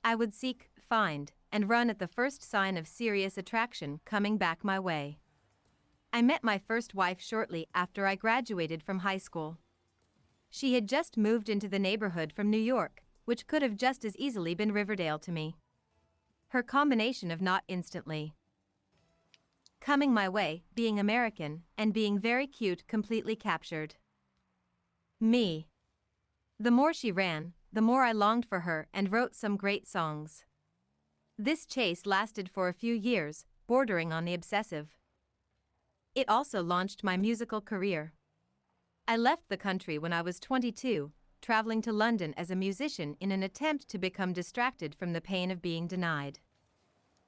I would seek, find, and run at the first sign of serious attraction coming back my way. I met my first wife shortly after I graduated from high school. She had just moved into the neighborhood from New York, which could have just as easily been Riverdale to me. Her combination of not instantly coming my way, being American, and being very cute completely captured me. The more she ran, the more I longed for her and wrote some great songs. This chase lasted for a few years, bordering on the obsessive. It also launched my musical career. I left the country when I was 22, traveling to London as a musician in an attempt to become distracted from the pain of being denied.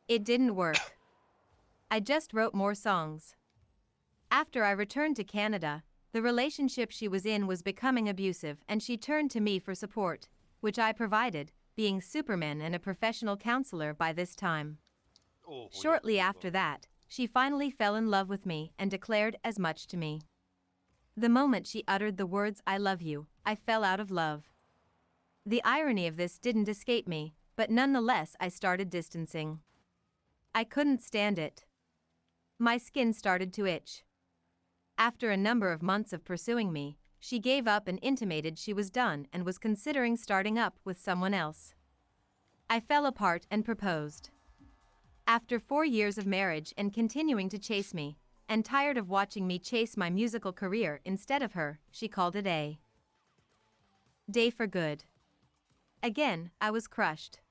It didn't work. I just wrote more songs. After I returned to Canada, the relationship she was in was becoming abusive and she turned to me for support, which I provided, being Superman and a professional counselor by this time. Shortly after that, she finally fell in love with me and declared as much to me. The moment she uttered the words "I love you," I fell out of love. The irony of this didn't escape me, but nonetheless I started distancing. I couldn't stand it. My skin started to itch. After a number of months of pursuing me, she gave up and intimated she was done and was considering starting up with someone else. I fell apart and proposed. After 4 years of marriage and continuing to chase me, and tired of watching me chase my musical career instead of her, she called it a day for good. Again, I was crushed.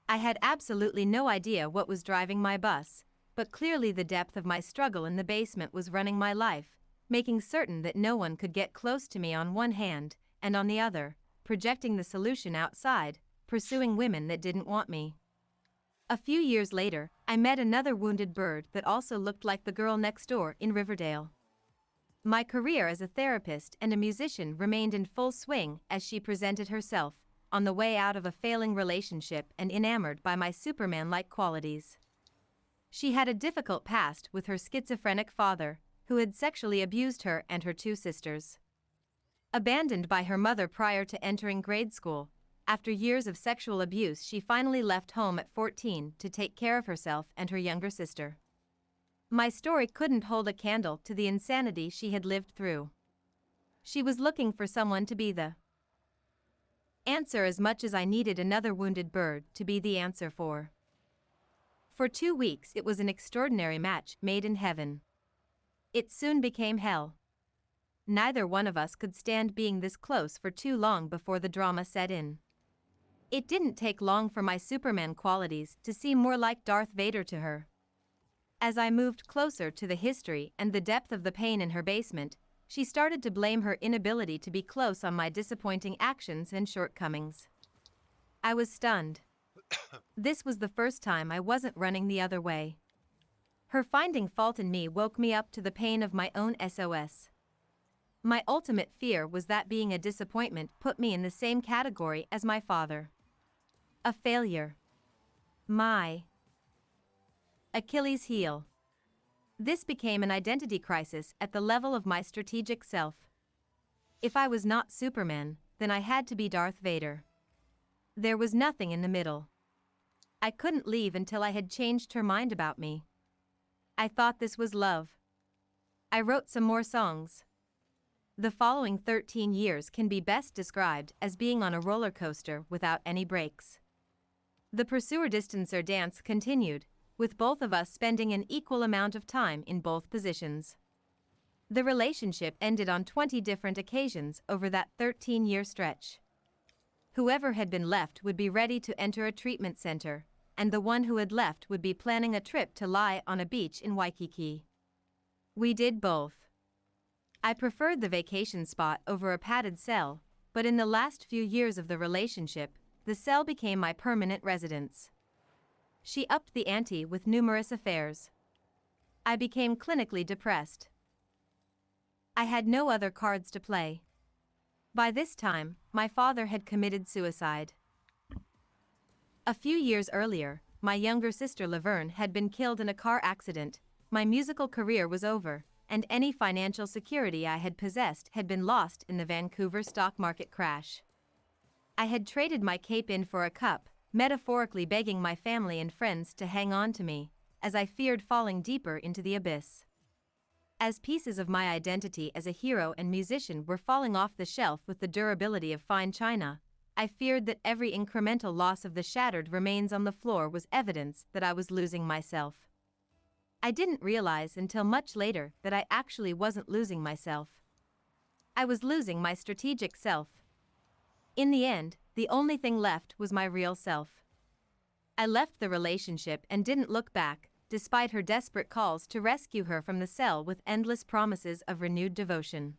I had absolutely no idea what was driving my bus, but clearly the depth of my struggle in the basement was running my life, making certain that no one could get close to me on one hand, and on the other, projecting the solution outside, pursuing women that didn't want me. A few years later, I met another wounded bird that also looked like the girl next door in Riverdale. My career as a therapist and a musician remained in full swing as she presented herself, on the way out of a failing relationship and enamored by my Superman-like qualities. She had a difficult past with her schizophrenic father, who had sexually abused her and her 2 sisters. Abandoned by her mother prior to entering grade school, after years of sexual abuse, she finally left home at 14 to take care of herself and her younger sister. My story couldn't hold a candle to the insanity she had lived through. She was looking for someone to be the answer as much as I needed another wounded bird to be the answer for. For 2 weeks it was an extraordinary match made in heaven. It soon became hell. Neither one of us could stand being this close for too long before the drama set in. It didn't take long for my Superman qualities to seem more like Darth Vader to her. As I moved closer to the history and the depth of the pain in her basement, she started to blame her inability to be close on my disappointing actions and shortcomings. I was stunned. This was the first time I wasn't running the other way. Her finding fault in me woke me up to the pain of my own SOS. My ultimate fear was that being a disappointment put me in the same category as my father. A failure. My Achilles heel. This became an identity crisis at the level of my strategic self. If I was not Superman, then I had to be Darth Vader. There was nothing in the middle. I couldn't leave until I had changed her mind about me. I thought this was love. I wrote some more songs. The following 13 years can be best described as being on a roller coaster without any brakes. The pursuer-distancer dance continued, with both of us spending an equal amount of time in both positions. The relationship ended on 20 different occasions over that 13-year stretch. Whoever had been left would be ready to enter a treatment center, and the one who had left would be planning a trip to lie on a beach in Waikiki. We did both. I preferred the vacation spot over a padded cell, but in the last few years of the relationship, the cell became my permanent residence. She upped the ante with numerous affairs. I became clinically depressed. I had no other cards to play. By this time, my father had committed suicide. A few years earlier, my younger sister Laverne had been killed in a car accident. My musical career was over, and any financial security I had possessed had been lost in the Vancouver stock market crash. I had traded my cape in for a cup, metaphorically begging my family and friends to hang on to me, as I feared falling deeper into the abyss. As pieces of my identity as a hero and musician were falling off the shelf with the durability of fine china, I feared that every incremental loss of the shattered remains on the floor was evidence that I was losing myself. I didn't realize until much later that I actually wasn't losing myself. I was losing my strategic self. In the end, the only thing left was my real self. I left the relationship and didn't look back, despite her desperate calls to rescue her from the cell with endless promises of renewed devotion.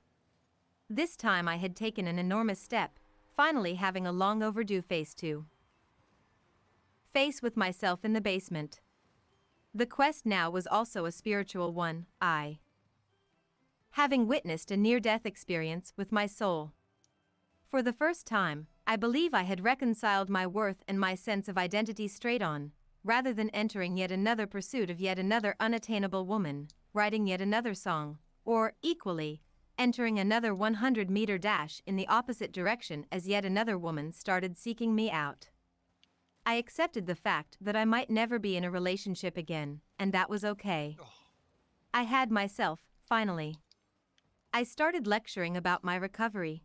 This time I had taken an enormous step, finally having a long overdue face with myself in the basement. The quest now was also a spiritual one, having witnessed a near-death experience with my soul. For the first time, I believe I had reconciled my worth and my sense of identity straight on, rather than entering yet another pursuit of yet another unattainable woman, writing yet another song, or, equally, entering another 100-meter dash in the opposite direction as yet another woman started seeking me out. I accepted the fact that I might never be in a relationship again, and that was okay. I had myself, finally. I started lecturing about my recovery.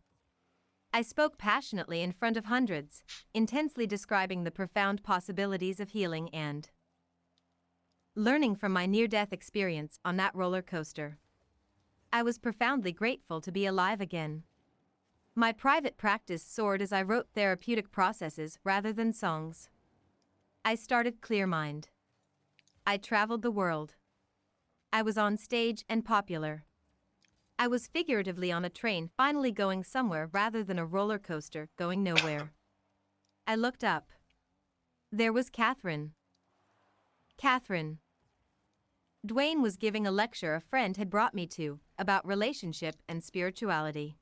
I spoke passionately in front of hundreds, intensely describing the profound possibilities of healing and learning from my near-death experience on that roller coaster. I was profoundly grateful to be alive again. My private practice soared as I wrote therapeutic processes rather than songs. I started Clear Mind. I traveled the world. I was on stage and popular. I was figuratively on a train finally going somewhere rather than a roller coaster going nowhere. I looked up. There was Catherine. Catherine. Dwayne was giving a lecture a friend had brought me to about relationship and spirituality.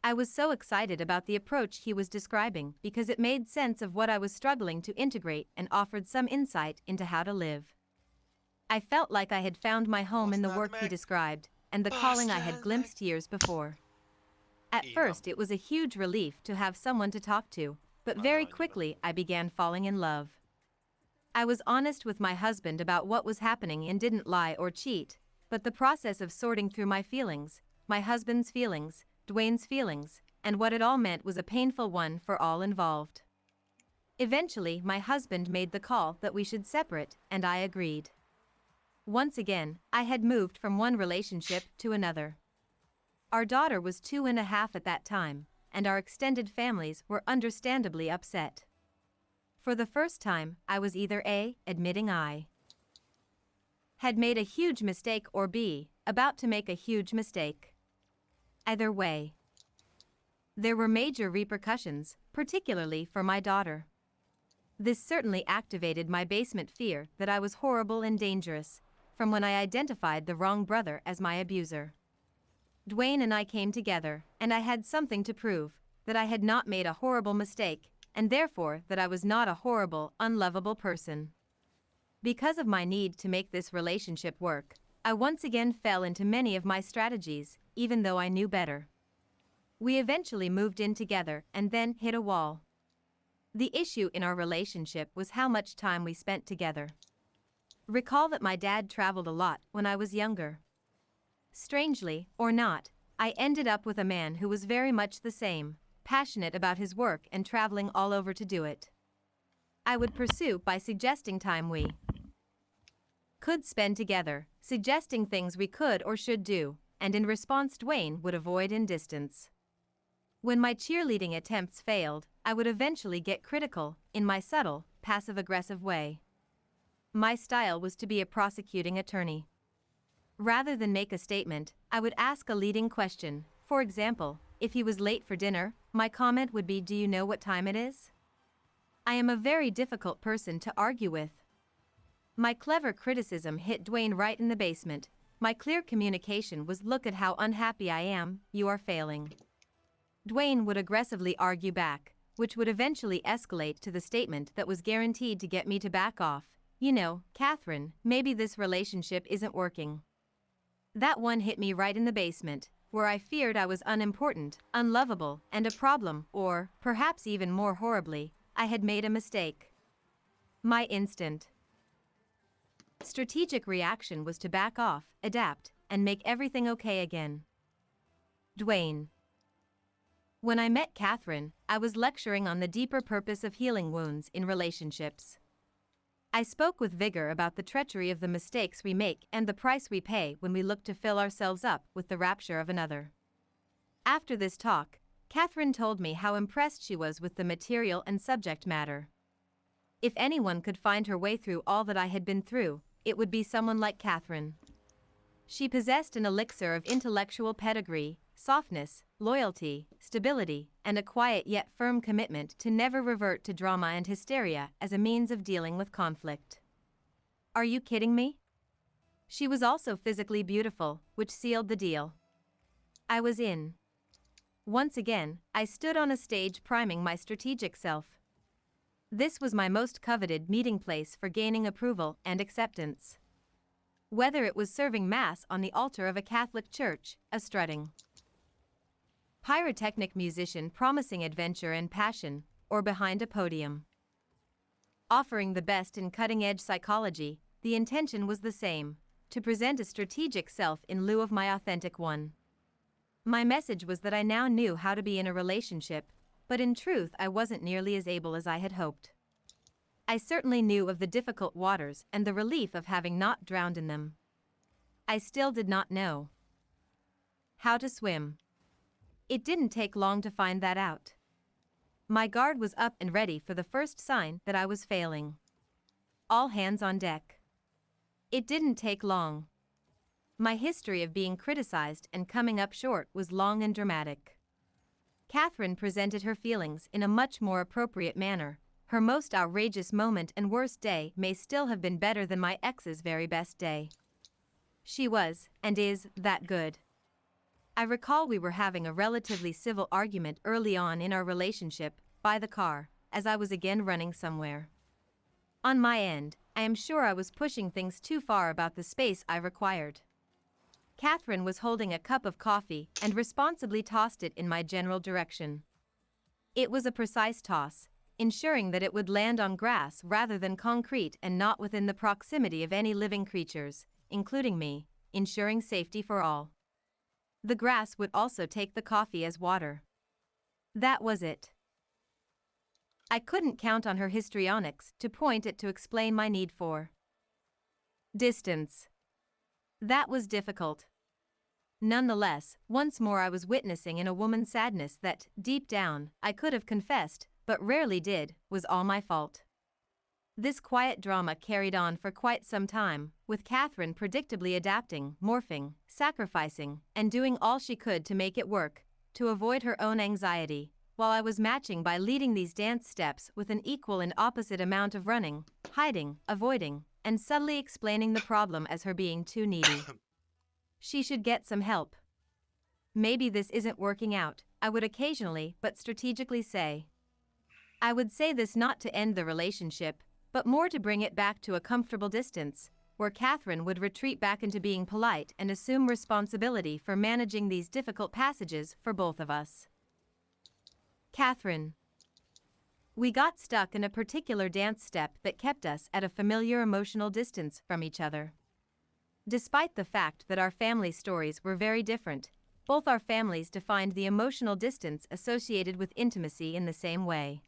I was so excited about the approach he was describing because it made sense of what I was struggling to integrate and offered some insight into how to live. I felt like I had found my home in the work he described and the calling I had glimpsed years before. At first, it was a huge relief to have someone to talk to, but very quickly I began falling in love. I was honest with my husband about what was happening and didn't lie or cheat, but the process of sorting through my feelings, my husband's feelings, Dwayne's feelings, and what it all meant was a painful one for all involved. Eventually, my husband made the call that we should separate, and I agreed. Once again, I had moved from one relationship to another. Our daughter was 2.5 at that time, and our extended families were understandably upset. For the first time, I was either A, admitting I had made a huge mistake, or B, about to make a huge mistake. Either way, there were major repercussions, particularly for my daughter. This certainly activated my basement fear that I was horrible and dangerous, from when I identified the wrong brother as my abuser. Dwayne and I came together, and I had something to prove, that I had not made a horrible mistake, and therefore that I was not a horrible, unlovable person. Because of my need to make this relationship work, I once again fell into many of my strategies, even though I knew better. We eventually moved in together and then hit a wall. The issue in our relationship was how much time we spent together. Recall that my dad traveled a lot when I was younger. Strangely, or not, I ended up with a man who was very much the same, passionate about his work and traveling all over to do it. I would pursue by suggesting time we could spend together, suggesting things we could or should do, and in response Dwayne would avoid in distance. When my cheerleading attempts failed, I would eventually get critical, in my subtle, passive-aggressive way. My style was to be a prosecuting attorney. Rather than make a statement, I would ask a leading question. For example, if he was late for dinner, my comment would be, "Do you know what time it is?" I am a very difficult person to argue with. My clever criticism hit Dwayne right in the basement. My clear communication was, "Look at how unhappy I am, you are failing." Dwayne would aggressively argue back, which would eventually escalate to the statement that was guaranteed to get me to back off. "You know, Catherine, maybe this relationship isn't working." That one hit me right in the basement, where I feared I was unimportant, unlovable, and a problem, or, perhaps even more horribly, I had made a mistake. My instant strategic reaction was to back off, adapt, and make everything okay again. Dwayne. When I met Catherine, I was lecturing on the deeper purpose of healing wounds in relationships. I spoke with vigor about the treachery of the mistakes we make and the price we pay when we look to fill ourselves up with the rapture of another. After this talk, Catherine told me how impressed she was with the material and subject matter. If anyone could find her way through all that I had been through, it would be someone like Catherine. She possessed an elixir of intellectual pedigree, softness, loyalty, stability, and a quiet yet firm commitment to never revert to drama and hysteria as a means of dealing with conflict. Are you kidding me? She was also physically beautiful, which sealed the deal. I was in. Once again, I stood on a stage priming my strategic self. This was my most coveted meeting place for gaining approval and acceptance. Whether it was serving Mass on the altar of a Catholic church, a strutting pyrotechnic musician promising adventure and passion, or behind a podium offering the best in cutting-edge psychology, the intention was the same: to present a strategic self in lieu of my authentic one. My message was that I now knew how to be in a relationship, but in truth I wasn't nearly as able as I had hoped. I certainly knew of the difficult waters and the relief of having not drowned in them. I still did not know how to swim. It didn't take long to find that out. My guard was up and ready for the first sign that I was failing. All hands on deck. It didn't take long. My history of being criticized and coming up short was long and dramatic. Catherine presented her feelings in a much more appropriate manner. Her most outrageous moment and worst day may still have been better than my ex's very best day. She was, and is, that good. I recall we were having a relatively civil argument early on in our relationship, by the car, as I was again running somewhere. On my end, I am sure I was pushing things too far about the space I required. Catherine was holding a cup of coffee and responsibly tossed it in my general direction. It was a precise toss, ensuring that it would land on grass rather than concrete and not within the proximity of any living creatures, including me, ensuring safety for all. The grass would also take the coffee as water. That was it. I couldn't count on her histrionics to point it to explain my need for distance. That was difficult. Nonetheless, once more I was witnessing in a woman's sadness that, deep down, I could have confessed, but rarely did, was all my fault. This quiet drama carried on for quite some time, with Catherine predictably adapting, morphing, sacrificing, and doing all she could to make it work, to avoid her own anxiety, while I was matching by leading these dance steps with an equal and opposite amount of running, hiding, avoiding, and subtly explaining the problem as her being too needy. She should get some help. Maybe this isn't working out, I would occasionally but strategically say. I would say this not to end the relationship, but more to bring it back to a comfortable distance, where Catherine would retreat back into being polite and assume responsibility for managing these difficult passages for both of us. Catherine. We got stuck in a particular dance step that kept us at a familiar emotional distance from each other. Despite the fact that our family stories were very different, both our families defined the emotional distance associated with intimacy in the same way.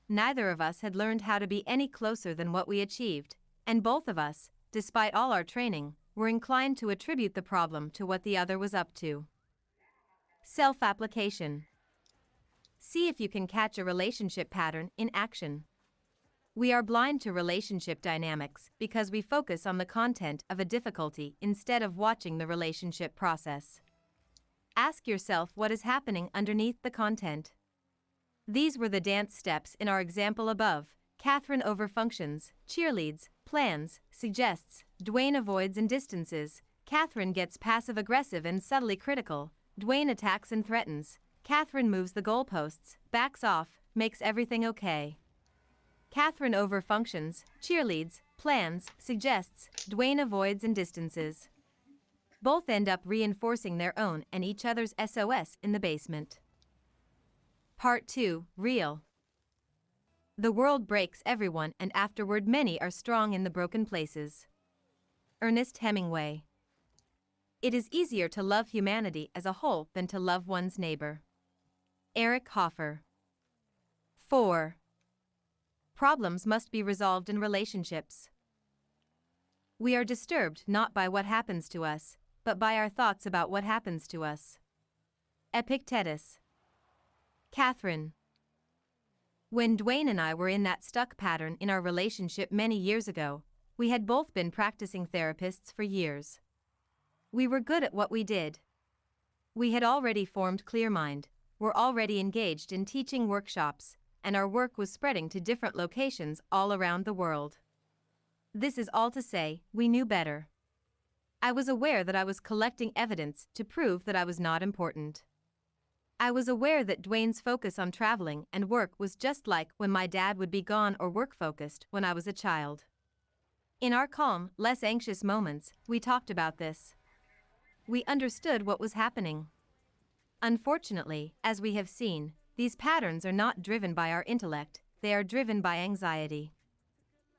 Neither of us had learned how to be any closer than what we achieved, and both of us, despite all our training, were inclined to attribute the problem to what the other was up to. Self-application. See if you can catch a relationship pattern in action. We are blind to relationship dynamics because we focus on the content of a difficulty instead of watching the relationship process. Ask yourself what is happening underneath the content. These were the dance steps in our example above. Catherine overfunctions, cheerleads, plans, suggests, Dwayne avoids and distances, Catherine gets passive-aggressive and subtly critical, Dwayne attacks and threatens, Catherine moves the goalposts, backs off, makes everything okay. Catherine overfunctions, cheerleads, plans, suggests, Dwayne avoids and distances. Both end up reinforcing their own and each other's SOS in the basement. Part 2, Real. The world breaks everyone and afterward many are strong in the broken places. Ernest Hemingway. It is easier to love humanity as a whole than to love one's neighbor. Eric Hoffer. 4. Problems must be resolved in relationships. We are disturbed not by what happens to us, but by our thoughts about what happens to us. Epictetus. Catherine. When Dwayne and I were in that stuck pattern in our relationship many years ago, we had both been practicing therapists for years. We were good at what we did. We had already formed Clear Mind, were already engaged in teaching workshops, and our work was spreading to different locations all around the world. This is all to say, we knew better. I was aware that I was collecting evidence to prove that I was not important. I was aware that Dwayne's focus on traveling and work was just like when my dad would be gone or work-focused when I was a child. In our calm, less anxious moments, we talked about this. We understood what was happening. Unfortunately, as we have seen, these patterns are not driven by our intellect, they are driven by anxiety.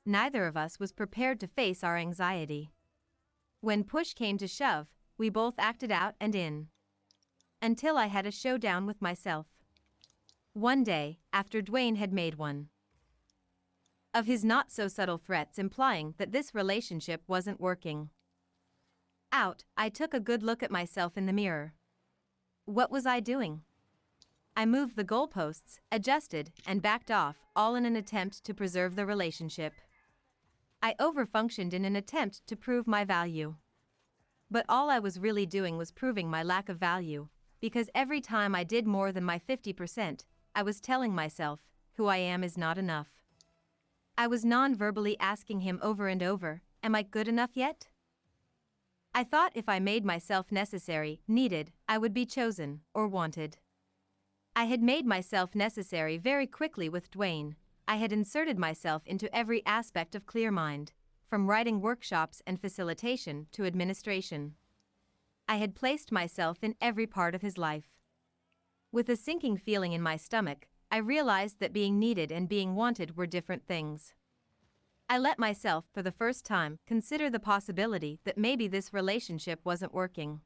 Neither of us was prepared to face our anxiety. When push came to shove, we both acted out and in. Until I had a showdown with myself. One day, after Dwayne had made one of his not-so-subtle threats implying that this relationship wasn't working out, I took a good look at myself in the mirror. What was I doing? I moved the goalposts, adjusted, and backed off, all in an attempt to preserve the relationship. I overfunctioned in an attempt to prove my value. But all I was really doing was proving my lack of value, because every time I did more than my 50%, I was telling myself, who I am is not enough. I was non-verbally asking him over and over, am I good enough yet? I thought if I made myself necessary, needed, I would be chosen, or wanted. I had made myself necessary very quickly with Dwayne. I had inserted myself into every aspect of Clear Mind, from writing workshops and facilitation to administration. I had placed myself in every part of his life. With a sinking feeling in my stomach, I realized that being needed and being wanted were different things. I let myself, for the first time, consider the possibility that maybe this relationship wasn't working.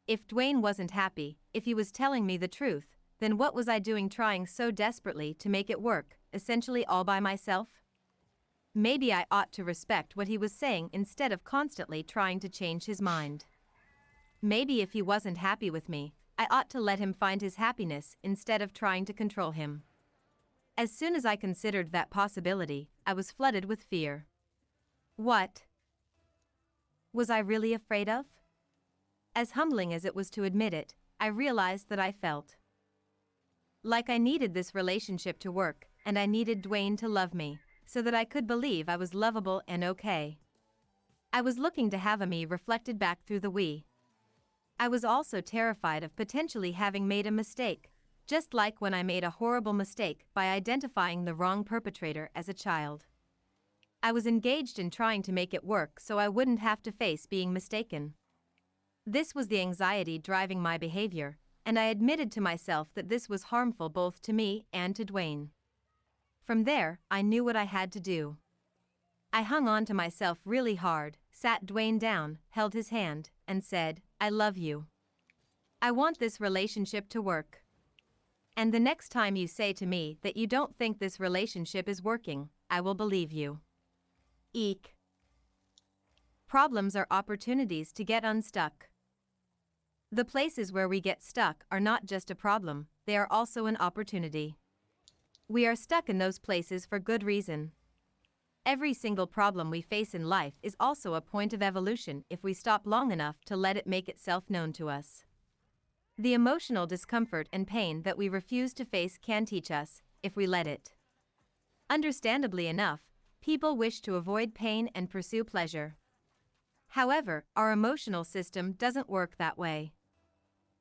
If Dwayne wasn't happy, if he was telling me the truth, then what was I doing trying so desperately to make it work, essentially all by myself? Maybe I ought to respect what he was saying instead of constantly trying to change his mind. Maybe if he wasn't happy with me, I ought to let him find his happiness instead of trying to control him. As soon as I considered that possibility, I was flooded with fear. What was I really afraid of? As humbling as it was to admit it, I realized that I felt like I needed this relationship to work, and I needed Dwayne to love me, so that I could believe I was lovable and okay. I was looking to have a me reflected back through the we. I was also terrified of potentially having made a mistake, just like when I made a horrible mistake by identifying the wrong perpetrator as a child. I was engaged in trying to make it work so I wouldn't have to face being mistaken. This was the anxiety driving my behavior, and I admitted to myself that this was harmful both to me and to Dwayne. From there, I knew what I had to do. I hung on to myself really hard, sat Dwayne down, held his hand, and said, I love you. I want this relationship to work. And the next time you say to me that you don't think this relationship is working, I will believe you. Eek. Problems are opportunities to get unstuck. The places where we get stuck are not just a problem, they are also an opportunity. We are stuck in those places for good reason. Every single problem we face in life is also a point of evolution if we stop long enough to let it make itself known to us. The emotional discomfort and pain that we refuse to face can teach us, if we let it. Understandably enough, people wish to avoid pain and pursue pleasure. However, our emotional system doesn't work that way.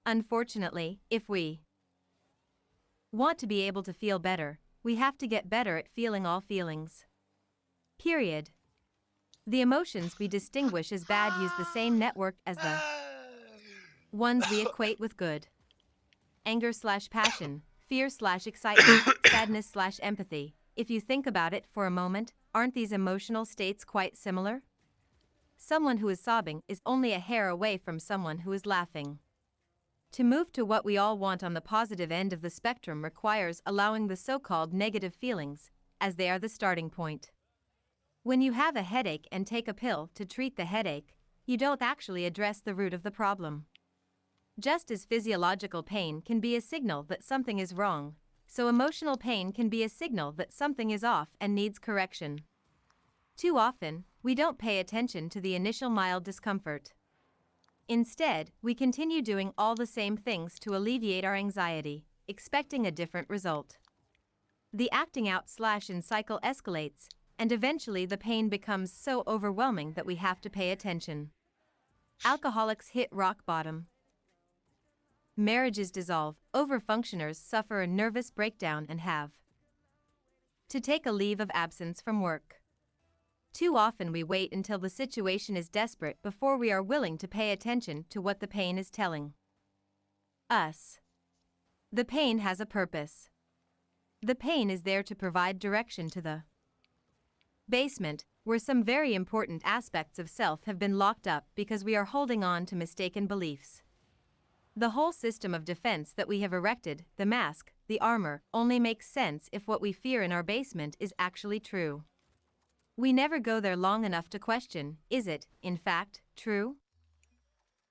Unfortunately, if we want to be able to feel better, we have to get better at feeling all feelings. Period. The emotions we distinguish as bad use the same network as the ones we equate with good. Anger/passion, fear/excitement, sadness/empathy. If you think about it for a moment, aren't these emotional states quite similar? Someone who is sobbing is only a hair away from someone who is laughing. To move to what we all want on the positive end of the spectrum requires allowing the so-called negative feelings, as they are the starting point. When you have a headache and take a pill to treat the headache, you don't actually address the root of the problem. Just as physiological pain can be a signal that something is wrong, so emotional pain can be a signal that something is off and needs correction. Too often, we don't pay attention to the initial mild discomfort. Instead, we continue doing all the same things to alleviate our anxiety, expecting a different result. The acting out/in cycle escalates, and eventually the pain becomes so overwhelming that we have to pay attention. Alcoholics hit rock bottom. Marriages dissolve, overfunctioners suffer a nervous breakdown and have to take a leave of absence from work. Too often we wait until the situation is desperate before we are willing to pay attention to what the pain is telling us. The pain has a purpose. The pain is there to provide direction to the basement, where some very important aspects of self have been locked up because we are holding on to mistaken beliefs. The whole system of defense that we have erected, the mask, the armor, only makes sense if what we fear in our basement is actually true. We never go there long enough to question, is it, in fact, true?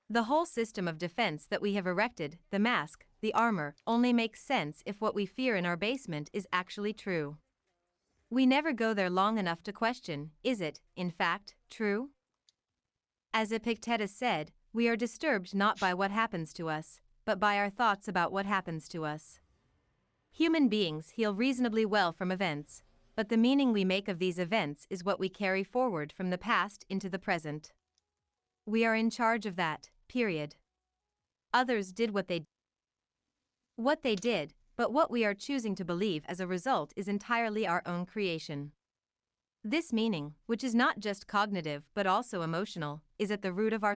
The whole system of defense that we have erected, the mask, the armor, only makes sense if what we fear in our basement is actually true. We never go there long enough to question, is it, in fact, true? As Epictetus said, we are disturbed not by what happens to us, but by our thoughts about what happens to us. Human beings heal reasonably well from events, but the meaning we make of these events is what we carry forward from the past into the present. We are in charge of that, period. Others did what they did, but what we are choosing to believe as a result is entirely our own creation. This meaning, which is not just cognitive but also emotional, is at the root of our